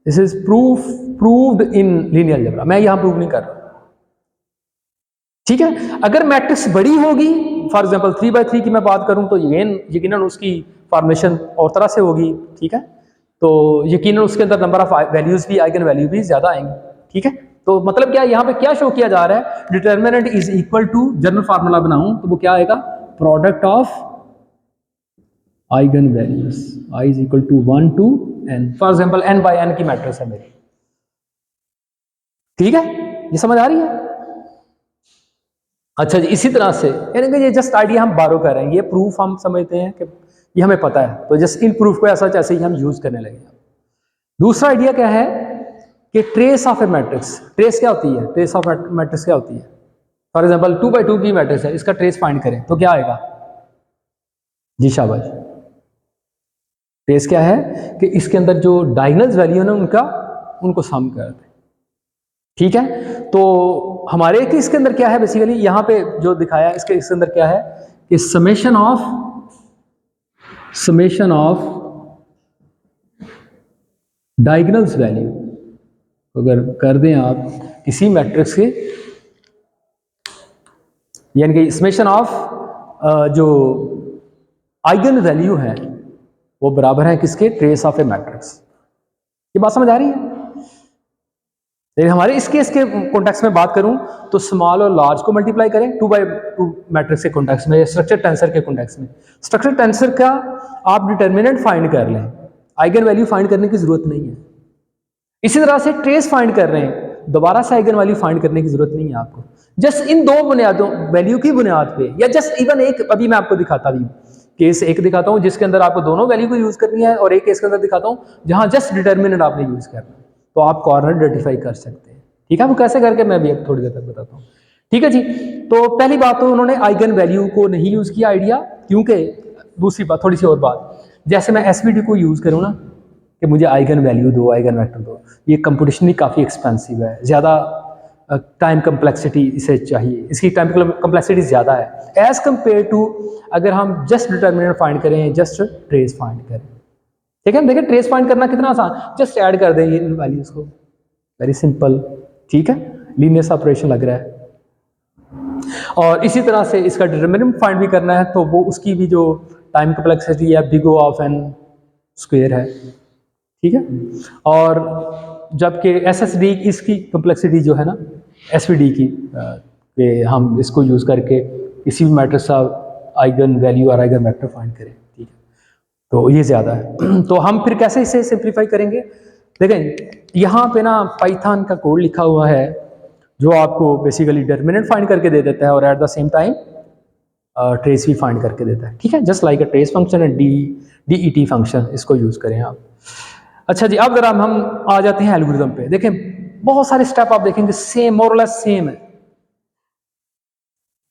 Speaker 1: this is proved in linear algebra, मैं यहां प्रूव नहीं कर रहा। ठीक है, अगर मैट्रिक्स बड़ी होगी, फॉर एग्जांपल 3x3 की मैं बात करूं तो यकीनन उसकी फॉर्मेशन और तरह से होगी। ठीक है, तो यकीनन उसके अंदर नंबर ऑफ वैल्यूज भी, आइगन वैल्यू भी ज्यादा आएंगी। ठीक है, तो मतलब क्या यहाँ पे क्या शो किया जा रहा है, determinant is equal to, general formula बनाऊं तो वो क्या आएगा, product of eigen values, I is equal to 1 to n। For example n by n की मैट्रिक्स है मेरी। ठीक है, ये समझ आ रही है। अच्छा जी, इसी तरह से यानी कि ये जस्ट आइडिया हम बारो कर रहे हैं, ये प्रूफ हम समझते हैं कि ये हमें पता है, तो जस्ट इन प्रूफ को ऐसा ऐसे ही हम यूज करने लगे। दूसरा आइडिया क्या है कि trace of A matrix, trace क्या होती है, ट्रेस ऑफ मैट्रिक्स क्या होती है, फॉर एग्जांपल 2x2 की मैट्रिक्स है, इसका ट्रेस फाइंड करें तो क्या आएगा जी, शाबाश। ट्रेस क्या है कि इसके अंदर जो डायगोनल वैल्यू है ना उनको सम कर दें। ठीक है, तो हमारे इसके अंदर क्या है बेसिकली, यहाँ पे जो दिखाया इसके अंदर क्या है कि समेशन ऑफ डायगोनल्स वैल्यू अगर कर दें आप किसी मैट्रिक्स के, यानी कि समेशन ऑफ जो आइगन वैल्यू है वो बराबर है किसके, ट्रेस ऑफ ए मैट्रिक्स। ये बात समझ आ रही है। लेकिन हमारे इस केस के कॉन्टेक्स्ट में बात करूं तो स्मॉल और लार्ज को मल्टीप्लाई करें 2x2 मैट्रिक्स के कॉन्टेक्स्ट में, स्ट्रक्चर टेंसर के कॉन्टेक्स्ट में। स्ट्रक्चर टेंसर का आप डिटर्मिनेंट फाइंड कर लें, आइगन वैल्यू फाइंड करने की जरूरत नहीं है। इसी तरह से ट्रेस फाइंड कर रहे हैं, दोबारा से आइगन वैल्यू फाइंड करने की जरूरत नहीं है आपको, जस्ट इन दो बुनियादों वैल्यू की बुनियाद पे, या जस्ट इवन एक, अभी मैं आपको दिखाता भी हूँ केस एक दिखाता हूँ जिसके अंदर आपको दोनों वैल्यू को यूज करनी है, और एक केस के अंदर दिखाता हूँ जहां जस्ट डिटर्मिनेंट आपने यूज करना है, तो आप कॉर्नर आइडेंटिफाई कर सकते हैं। ठीक है, वो कैसे करके मैं भी अब थोड़ी देर तक बताता हूँ। ठीक है जी, तो पहली बात तो उन्होंने आइगन वैल्यू को नहीं यूज किया आइडिया, क्योंकि दूसरी बात थोड़ी सी और बात, जैसे मैं एसवीडी को यूज करूँ ना कि मुझे आइगन वैल्यू दो, आइगन वेक्टर दो, ये कंप्यूटेशनली काफ़ी एक्सपेंसिव है, ज़्यादा टाइम कम्प्लेक्सिटी इसे चाहिए, इसकी टाइम कम्प्लेक्सिटी ज़्यादा है एज़ कम्पेयर टू अगर हम जस्ट डिटर्मिनेंट फाइंड करें, जस्ट ट्रेस फाइंड करें। ठीक है, देखिए ट्रेस फाइंड करना कितना आसान, जस्ट ऐड कर दें इन वैल्यूज़ को, वेरी सिंपल। ठीक है, लीनियर ऑपरेशन लग रहा है। और इसी तरह से इसका डिटर्मिनेंट फाइंड भी करना है तो वो उसकी भी जो टाइम कम्प्लेक्सिटी है big O of n square है। ठीक है, और जबकि SSD इसकी कम्प्लेक्सिटी जो है ना SVD की, कि हम इसको यूज़ करके किसी भी मैट्रिक्स का आइगन वैल्यू और आइगन वेक्टर फाइंड करें। ठीक है, तो ये ज़्यादा है। तो हम फिर कैसे इसे सिंप्लीफाई करेंगे, देखें यहाँ पे ना पाइथन का कोड लिखा हुआ है जो आपको बेसिकली डिटर्मिनेंट फाइंड करके दे देता है और at the same time trace भी फाइंड करके देता है। ठीक है, just like a trace function and DET function, इसको यूज़ करें आप। अच्छा जी, अब जरा हम आ जाते हैं एल्गोरिथम पे। देखें बहुत सारे स्टेप आप देखेंगे सेम, मोर और लेस सेम है।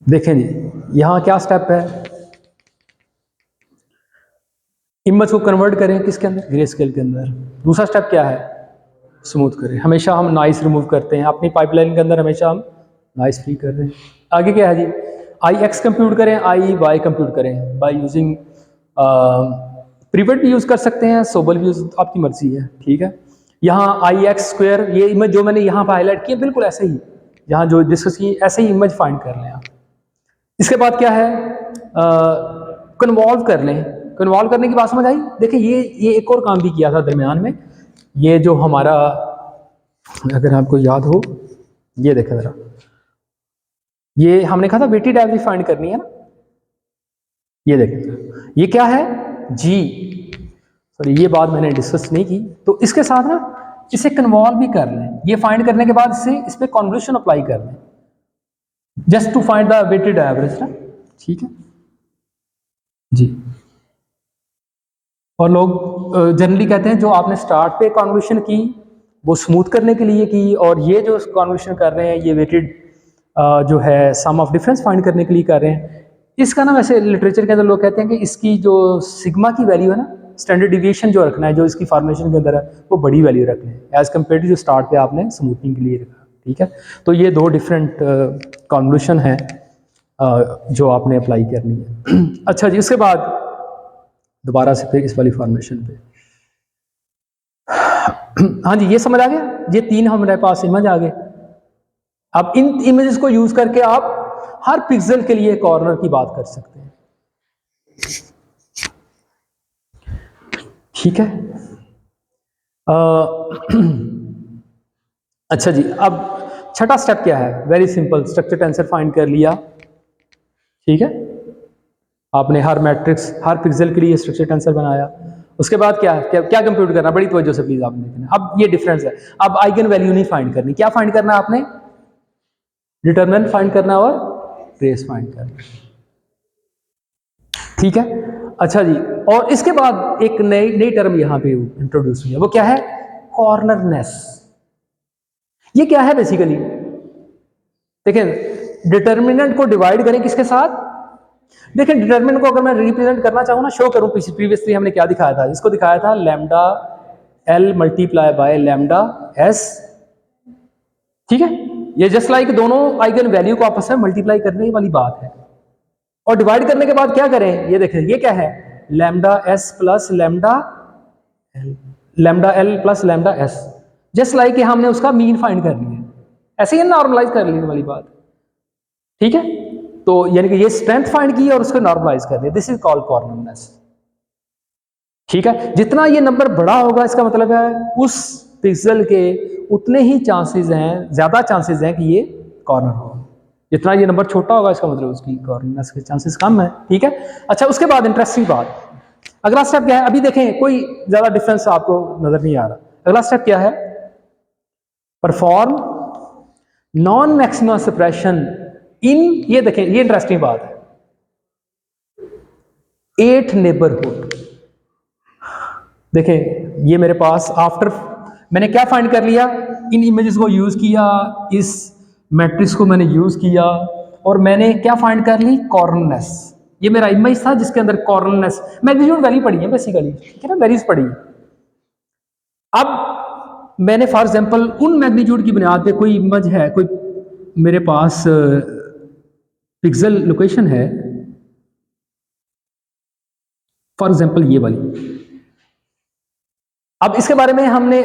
Speaker 1: देखें जी, यहाँ क्या स्टेप है, इमेज को कन्वर्ट करें किसके अंदर, ग्रे स्केल के अंदर। दूसरा स्टेप क्या है, स्मूथ करें, हमेशा हम नॉइस रिमूव करते हैं अपनी पाइपलाइन के अंदर, हमेशा हम नॉइस फ्री कर रहे हैं। आगे क्या है जी, आई एक्स कंप्यूट करें, आई वाई कंप्यूट करें बाय यूजिंग प्रीवेट भी यूज़ कर सकते हैं, सोबल भी यूज़, आपकी मर्जी है, ठीक है। यहाँ आई एक्स स्क्वायर, ये इमेज जो मैंने यहाँ पर हाईलाइट की है बिल्कुल ऐसे ही, यहाँ जो डिस्कस की ऐसे ही इमेज फाइंड कर लें आप। इसके बाद क्या है, कन्वॉल्व कर लें। कन्वॉल्व करने की बात समझ आई। देखिए ये एक और काम भी किया था दरमियान में, ये जो हमारा, अगर आपको याद हो, ये देखें ज़रा, ये हमने कहा था वेटेड एवरेज फाइंड करनी है ना, ये देखें ये क्या है, जी, सॉरी ये बात मैंने डिस्कस नहीं की। तो इसके साथ ना इसे कन्वॉल्व भी कर लें, ये फाइंड करने के बाद इस पर कॉन्वोल्यूशन अप्लाई कर लें, just to find the weighted average ना, ठीक है जी। और लोग जनरली कहते हैं जो आपने स्टार्ट पे कॉन्वोल्यूशन की वो स्मूथ करने के लिए की, और ये जो कॉन्वोल्यूशन कर रहे हैं ये वेटेड जो है सम ऑफ डिफरेंस फाइंड करने के लिए कर रहे हैं। इसका ना वैसे लिटरेचर के अंदर लोग कहते हैं कि इसकी जो सिग्मा की वैल्यू है ना, स्टैंडर्ड डिविएशन जो रखना है, जो इसकी फॉर्मेशन के अंदर है, वो बड़ी वैल्यू रखना है एज कम्पेयर टू जो स्टार्ट पे आपने स्मूथनिंग के लिए रखा, ठीक है। तो ये दो डिफरेंट कॉन्वोल्यूशन है जो आपने अप्लाई करनी है। अच्छा जी, उसके बाद दोबारा से फिर इस वाली फॉर्मेशन पे, हाँ जी, ये समझ आ गया। ये तीन हमारे पास इमेज आ गए। अब इन इमेजेस को यूज करके आप हर पिक्सल के लिए कॉर्नर की बात कर सकते हैं, ठीक है। अच्छा जी, अब छठा स्टेप क्या है, very simple, structure tensor find कर लिया, ठीक है। आपने हर मैट्रिक्स, हर पिक्सल के लिए स्ट्रक्चर टेंसर बनाया। उसके बाद क्या क्या, क्या कंप्यूट करना, बड़ी तवज्जो से प्लीज आपने देखना। अब ये डिफरेंस है, अब आइगन वैल्यू नहीं फाइंड करनी, क्या फाइंड करना है आपने, डिटरमिनेंट फाइंड करना और ट्रेस फाइंड करना, ठीक है। अच्छा जी, और इसके बाद एक नई टर्म यहां पे इंट्रोड्यूस हुई है, वो क्या है, कॉर्नरनेस। ये क्या है बेसिकली, देखिए डिटरमिनेंट को डिवाइड करें किसके साथ, देखिए डिटरमिनेंट को अगर मैं रिप्रेजेंट करना चाहूँ ना, शो करूँ, प्रीवियसली हमने क्या दिखाया था, इसको दिखाया था lambda L multiply by lambda S, ठीक है। ये जस्ट लाइक दोनों आइगन वैल्यू को आपस में मल्टीप्लाई करने वाली बात है। और डिवाइड करने के बाद क्या करें, ये देखें ये क्या है, lambda S plus lambda L, lambda L plus lambda S, just like हमने उसका मीन फाइंड कर लिया, ऐसे ही नॉर्मलाइज कर लेने वाली बात, ठीक है। तो यानी कि ये स्ट्रेंथ फाइंड की और उसको नॉर्मलाइज कर दिया, दिस इज कॉल्ड कॉर्नरनेस, ठीक है। जितना ये नंबर बड़ा होगा इसका मतलब है उस पिक्सल के उतने ही चांसेस हैं, ज्यादा चांसेस हैं कि ये कॉर्नर हो। जितना ये नंबर छोटा होगा इसका मतलब उसकी कॉर्नरनेस के चांसेस कम है, ठीक है। अच्छा, उसके बाद इंटरेस्टिंग बात, अगला स्टेप क्या है, अभी देखें कोई ज्यादा डिफरेंस आपको नजर नहीं आ रहा। अगला स्टेप क्या है, परफॉर्म नॉन मैक्सिमम सप्रेशन इन, ये देखें ये इंटरेस्टिंग बात है, 8 नेबरहुड। देखें ये मेरे पास आफ्टर मैंने क्या फाइंड कर लिया, इन इमेजेस को यूज किया, इस मैट्रिक्स को मैंने यूज किया और मैंने क्या फाइंड कर ली, कॉर्नरनेस। ये मेरा इमेज था जिसके अंदर कॉर्नरनेस मैग्नीट्यूड वैल्यू पड़ी है बेसिकली, ठीक है ना, वैल्यूज पड़ी है। अब मैंने फॉर एग्जांपल उन मैग्नीट्यूड की बुनियाद पे कोई इमेज है, कोई मेरे पास पिक्सल लोकेशन है, फॉर एग्जांपल ये वाली। अब इसके बारे में हमने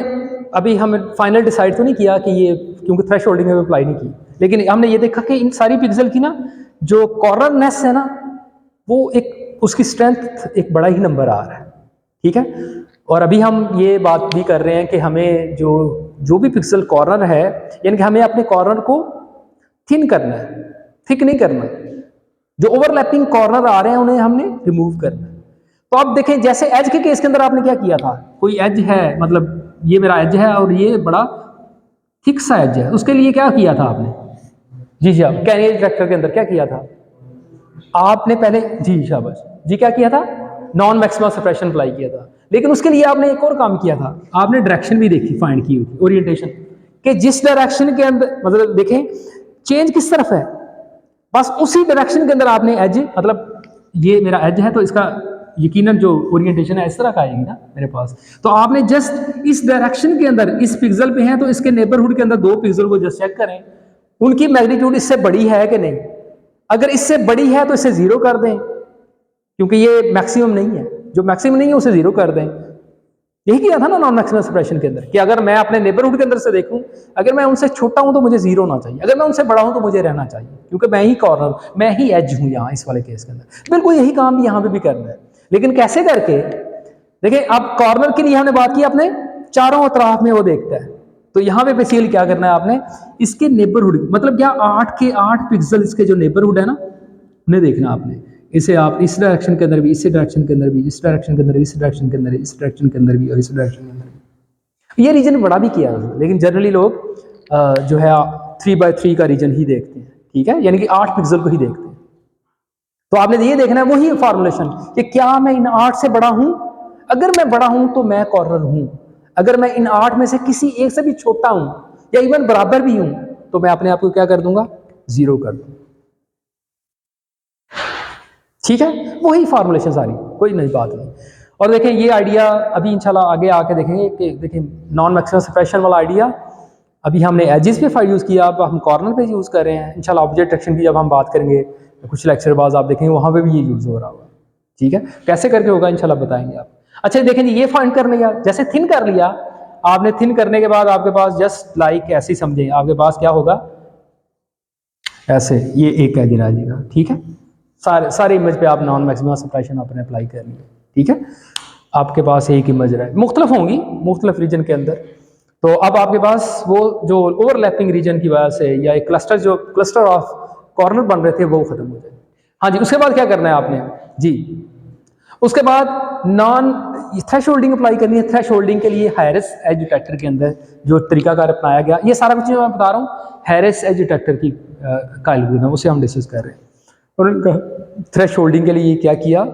Speaker 1: अभी हम फाइनल डिसाइड तो नहीं किया कि ये, क्योंकि थ्रेश होल्डिंग में अप्लाई नहीं की, लेकिन हमने ये देखा कि इन सारी पिक्सल की ना जो कॉर्नरनेस है ना, वो एक उसकी स्ट्रेंथ एक बड़ा ही नंबर आ रहा है, ठीक है। और अभी हम ये बात भी कर रहे हैं कि हमें जो भी पिक्सल कॉर्नर है, यानी कि हमें अपने कॉर्नर को थिन करना है, थिक नहीं करना, जो ओवरलैपिंग कॉर्नर आ रहे हैं उन्हें हमने रिमूव करना है। तो आप देखें जैसे एज के केस के अंदर आपने क्या किया था, कोई एज है, मतलब ये मेरा एज है और ये बड़ा थिक सा एज है, उसके लिए क्या किया था आपने, जी आप कैरियर ट्रैक्टर के अंदर क्या किया था आपने पहले, जी शाबाश जी, क्या किया था, नॉन मैक्सिमम सप्रेशन अप्लाई किया था। लेकिन उसके लिए आपने एक और काम किया था, आपने डायरेक्शन भी देखी, फाइंड की हुई ओरिएंटेशन, कि जिस डायरेक्शन के अंदर, मतलब देखें चेंज किस तरफ है, बस उसी डायरेक्शन के अंदर आपने एज, मतलब ये मेरा एज है तो इसका यकीनन जो ओरिएंटेशन है इस तरह का आएगी ना मेरे पास। तो आपने जस्ट इस डायरेक्शन के अंदर, इस पिक्सल पे है तो इसके नेबरहुड के अंदर 2 पिक्सल को जस्ट चेक करें, उनकी मैग्नीट्यूड इससे बड़ी है कि नहीं। अगर इससे बड़ी है तो इसे 0 कर दें, क्योंकि ये मैक्सिमम नहीं है, जो मैक्सिमम नहीं है उसे 0 कर दें। यही किया था ना नॉन मैक्सिमम सप्रेशन के अंदर, कि अगर मैं अपने नेबरहुड के अंदर से देखूं, अगर मैं उनसे छोटा हूं तो मुझे 0 होना चाहिए, अगर मैं उनसे बड़ा हूं तो मुझे रहना चाहिए, क्योंकि मैं ही कॉर्नर, मैं ही एज हूं यहाँ इस वाले केस के अंदर। बिल्कुल यही काम भी यहाँ पे भी करना है, लेकिन कैसे करके? देखिए, अब कॉर्नर के लिए हमने बात की, अपने चारों अतराफ में वो देखता है, तो यहाँ पे बेसिकली क्या करना है आपने, इसके नेबरहुड, मतलब क्या 8 के 8 पिक्सल इसके जो नेबरहुड है ना, उन्हें देखना आपने। इसे आप इस डायरेक्शन के अंदर भी, इस डायरेक्शन के अंदर भी, इस डायरेक्शन के अंदर भी, इस डायरेक्शन के अंदर, इस डायरेक्शन के अंदर भी और इस डायरेक्शन के अंदर भी। ये रीजन बड़ा भी किया है, लेकिन जनरली लोग जो है 3x3 का रीजन ही देखते हैं, ठीक है, यानी कि 8 पिक्सल को ही देखते हैं। तो आपने ये देखना है वही फॉर्मुलेशन, कि क्या मैं इन 8 से बड़ा हूं? अगर मैं बड़ा हूं तो मैं कॉर्नर हूं, अगर मैं इन 8 में से किसी एक से भी छोटा हूं या इवन बराबर भी हूं, तो मैं अपने आप को क्या कर दूंगा, 0 कर दूंगा। ठीक है, वही फॉर्मुलेशन सारी, कोई नई बात नहीं। और देखें, ये आइडिया अभी इंशाल्लाह आगे आके देखेंगे कि देखें नॉन मैक्सिमम सप्रेशन वाला आइडिया अभी हमने एजिस पे यूज़ किया, अब हम कॉर्नर पे यूज़ कर रहे हैं। इंशाल्लाह ऑब्जेक्ट डिटेक्शन की जब हम बात करेंगे कुछ लेक्चर बाद आप देखेंगे वहाँ पे भी ये यूज़ हो रहा होगा। ठीक है, कैसे करके होगा इंशाल्लाह बताएंगे आप। अच्छा देखें, ये फाइंड करने का, जैसे थिन कर लिया आपने, थिन करने के बाद आपके पास जस्ट लाइक ऐसे ही समझें, आपके पास क्या होगा, ऐसे ये एक एज रह जाएगा। ठीक है, सारे इमेज पे आप नॉन मैक्सिमम सप्रेशन आपने अप्लाई कर लिया। ठीक है, आपके पास एक इमेज रहे, मुख्तलिफ होंगी मुख्तलिफ रीजन के अंदर, तो अब आपके पास वो जो ओवरलैपिंग रीजन की वजह से या एक क्लस्टर ऑफ कॉर्नर बन रहे थे वो खत्म हो जाए। हाँ जी, उसके बाद क्या करना है आपने जी, उसके बाद नॉन थ्रेशोल्डिंग अप्लाई करनी है। थ्रेशोल्डिंग के लिए हैरिस एज डिटेक्टर के अंदर जो तरीकाकार अपनाया गया, ये सारा कुछ मैं बता रहा हूँ हैरिस एज डिटेक्टर की का एल्गोरिथम, उसे हम डिस्कस कर रहे हैं। और उनका थ्रेशोल्डिंग के लिए क्या किया,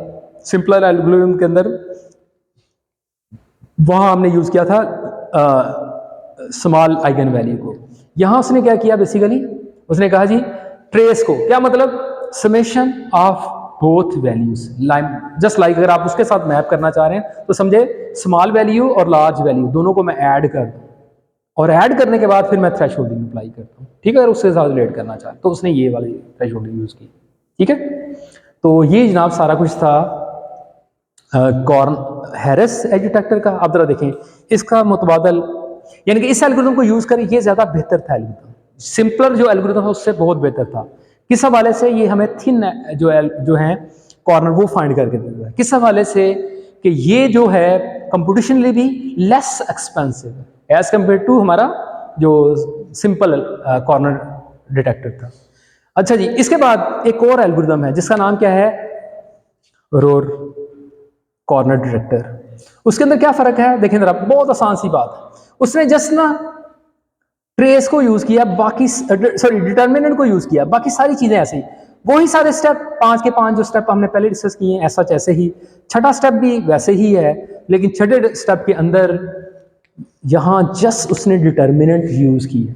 Speaker 1: सिंपलर एल्गोरिथम के अंदर वहाँ हमने यूज़ किया था स्मॉल आइगन वैल्यू को। यहाँ उसने क्या किया, बेसिकली उसने कहा जी ट्रेस को, क्या मतलब, summation of both values, just like अगर आप उसके साथ मैप करना चाह रहे हैं तो समझे स्मॉल वैल्यू और लार्ज वैल्यू दोनों को मैं ऐड कर दूँ, और ऐड करने के बाद फिर मैं थ्रेशोल्डिंग अप्लाई करता हूँ। ठीक है, अगर उसके साथ रिलेट करना चाहें तो उसने ये वाली थ्रेशोल्डिंग यूज़ की। ठीक है, तो ये जनाब सारा कुछ था हैरिस एज डिटेक्टर का। आप जरा देखें इसका मुतबादल, यानी कि इस एल्गोरिथम को यूज़ करें, ये ज़्यादा बेहतर था एल्गोरिथम, सिंपलर जो एल्गोरिथम है उससे बहुत बेहतर था। किस हवाले से, ये हमें थिन जो है कॉर्नर वो फाइंड करके देता है। किस हवाले से, कि ये जो है कंप्यूटेशनली भी लेस एक्सपेंसिव है एज कम्पेयर टू हमारा जो सिंपल कॉर्नर डिटेक्टर था। अच्छा जी, इसके बाद एक और एल्गोरिथम है जिसका नाम क्या है, रोर कॉर्नर डिटेक्टर। उसके अंदर क्या फर्क है देखें जरा, बहुत आसान सी बात है, उसने जस्ट ना ट्रेस को यूज किया, बाकी डिटर्मिनेंट को यूज किया, बाकी सारी चीजें ऐसे ही, वही सारे स्टेप 5 के 5 जो स्टेप हमने पहले डिस्कस किए हैं ऐसा ऐसे ही, छठा स्टेप भी वैसे ही है, लेकिन छठे स्टेप के अंदर यहां जस्ट उसने डिटर्मिनेंट यूज की है,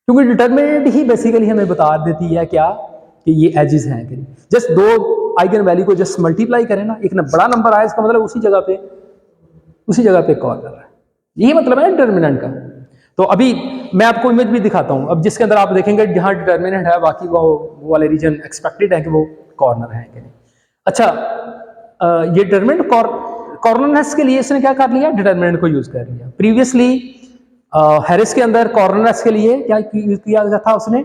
Speaker 1: क्योंकि डिटर्मिनेंट ही बेसिकली हमें बता देती है क्या, कि ये एजेस हैं कि जस्ट दो आइगन वैल्यू को जस्ट मल्टीप्लाई करें ना, एक बड़ा नंबर आया इसका मतलब उसी जगह पे कॉर्नर है, यही मतलब है डिटर्मिनेंट का। तो अभी मैं आपको इमेज भी दिखाता हूं, अब जिसके अंदर आप देखेंगे जहां डिटर्मिनेंट है, बाकी वो वाले रीजन एक्सपेक्टेड है कि वो कॉर्नर है कि नहीं। अच्छा, ये डिटर्मिनेंट कॉर्नरनेस के लिए इसने क्या कर लिया, डिटर्मिनेंट को यूज कर लिया। प्रीवियसली हैरिस के अंदर कॉर्नरनेस के लिए क्या यूज किया गया था, उसने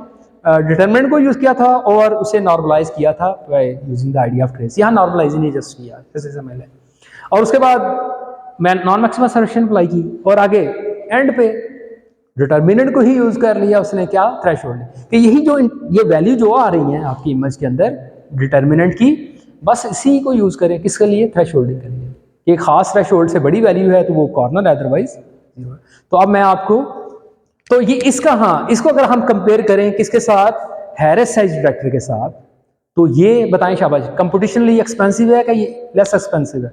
Speaker 1: डिटरमिनेंट को यूज किया था और उसे नॉर्मलाइज किया था using the idea of trace. यहाँ नॉर्मलाइज नहीं जस्ट किया जैसे समझ लें, और उसके बाद मैं नॉन मैक्सिमम समेशन अप्लाई की, और आगे एंड पे डिटर्मिनेंट को ही यूज कर लिया उसने, क्या, थ्रेशोल्ड, कि यही जो ये वैल्यू जो आ रही है आपकी इमेज के अंदर डिटर्मिनेंट की, बस इसी को यूज करें किसके लिए, थ्रेशोल्डिंग के लिए। कि खास थ्रेशोल्ड से बड़ी वैल्यू है तो वो कॉर्नर है, अदरवाइज जीरो है। तो अब मैं आपको, तो ये इसका, हाँ, इसको अगर हम कंपेयर करें किसके साथ, हैरिस एज डिटेक्टर के साथ, तो ये बताएं शाबाश, कंप्यूटेशनली एक्सपेंसिव है कि ये लेस एक्सपेंसिव है,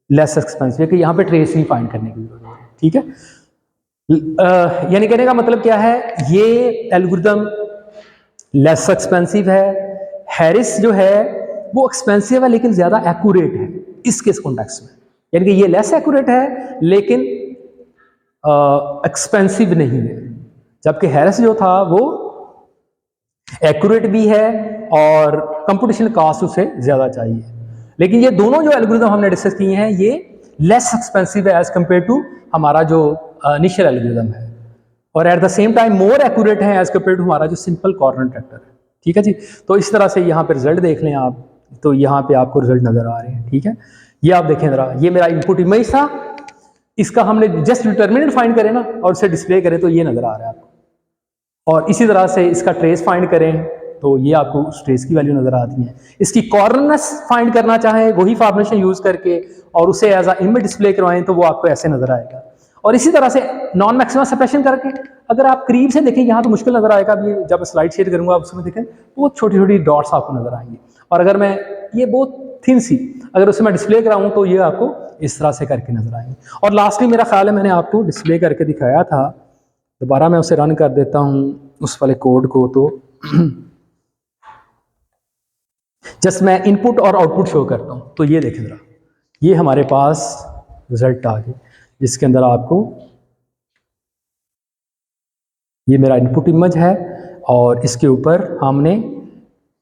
Speaker 1: लेस एक्सपेंसिव है, कि यहाँ पे ट्रेस नहीं फाइंड करने की जरूरत है। ठीक है, यानी कहने का मतलब क्या है, ये एल्गोरिथम लेस एक्सपेंसिव है, हैरिस जो है वो एक्सपेंसिव है लेकिन ज्यादा एक्यूरेट है इस कॉन्टेक्स्ट में, यानी कि ये लेस एक्यूरेट है लेकिन एक्सपेंसिव नहीं है, जबकि हैरिस जो था वो एक्यूरेट भी है और कंप्यूटेशनल कास्ट उसे ज़्यादा चाहिए। लेकिन ये दोनों जो एल्गोरिदम हमने डिस्कस किए हैं ये लेस एक्सपेंसिव है एज कम्पेयर टू हमारा जो इनिशियल एल्गोरिदम है, और at the same time more accurate है एज कम्पेयर टू हमारा जो सिंपल कॉर्नर ट्रैक्टर है। ठीक है जी। तो इस तरह से यहाँ पे रिजल्ट देख लें आप, तो यहाँ पे आपको रिजल्ट नज़र आ रहे हैं। ठीक है, ये आप देखें ज़रा, ये मेरा इनपुट इमेज था, इसका हमने जस्ट डिटर्मिनेंट फाइंड करें ना और इसे डिस्प्ले करें तो ये नज़र आ रहा है आपको। और इसी तरह से इसका ट्रेस फाइंड करें तो ये आपको उस ट्रेस की वैल्यू नज़र आती है। इसकी कॉर्नरनेस फाइंड करना चाहें वही फॉर्मुलेशन यूज़ करके और उसे एज अ इमेज डिस्प्ले करवाएं तो वो आपको ऐसे नज़र आएगा। और इसी तरह से नॉन मैक्सिमम सेपरेशन करके अगर आप करीब से देखें, यहाँ तो मुश्किल नज़र आएगा, अभी जब स्लाइड शेयर करूँगा उसमें देखें तो वो छोटी छोटी डॉट्स आपको नज़र आएंगी। और अगर मैं ये बहुत थिन सी अगर उसे मैं डिस्प्ले कराऊँ तो ये आपको इस तरह से करके नज़र आएंगे। और लास्टली मेरा ख्याल है मैंने आपको डिस्प्ले करके दिखाया था, दोबारा मैं उसे रन कर देता हूँ उस वाले कोड को, तो जस्ट मैं इनपुट और आउटपुट शो करता हूँ। तो ये देखें ज़रा, ये हमारे पास रिजल्ट आ गए जिसके अंदर आपको ये मेरा इनपुट इमेज है और इसके ऊपर हमने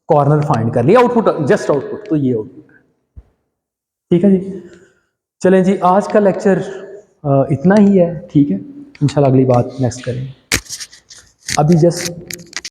Speaker 1: कॉर्नर फाइंड कर लिया, आउटपुट जस्ट आउटपुट, तो ये आउटपुट है। ठीक है जी। चलें जी, आज का लेक्चर इतना ही है। ठीक है, इंशाल्लाह अगली बात नेक्स्ट करेंगे। अभी जस्ट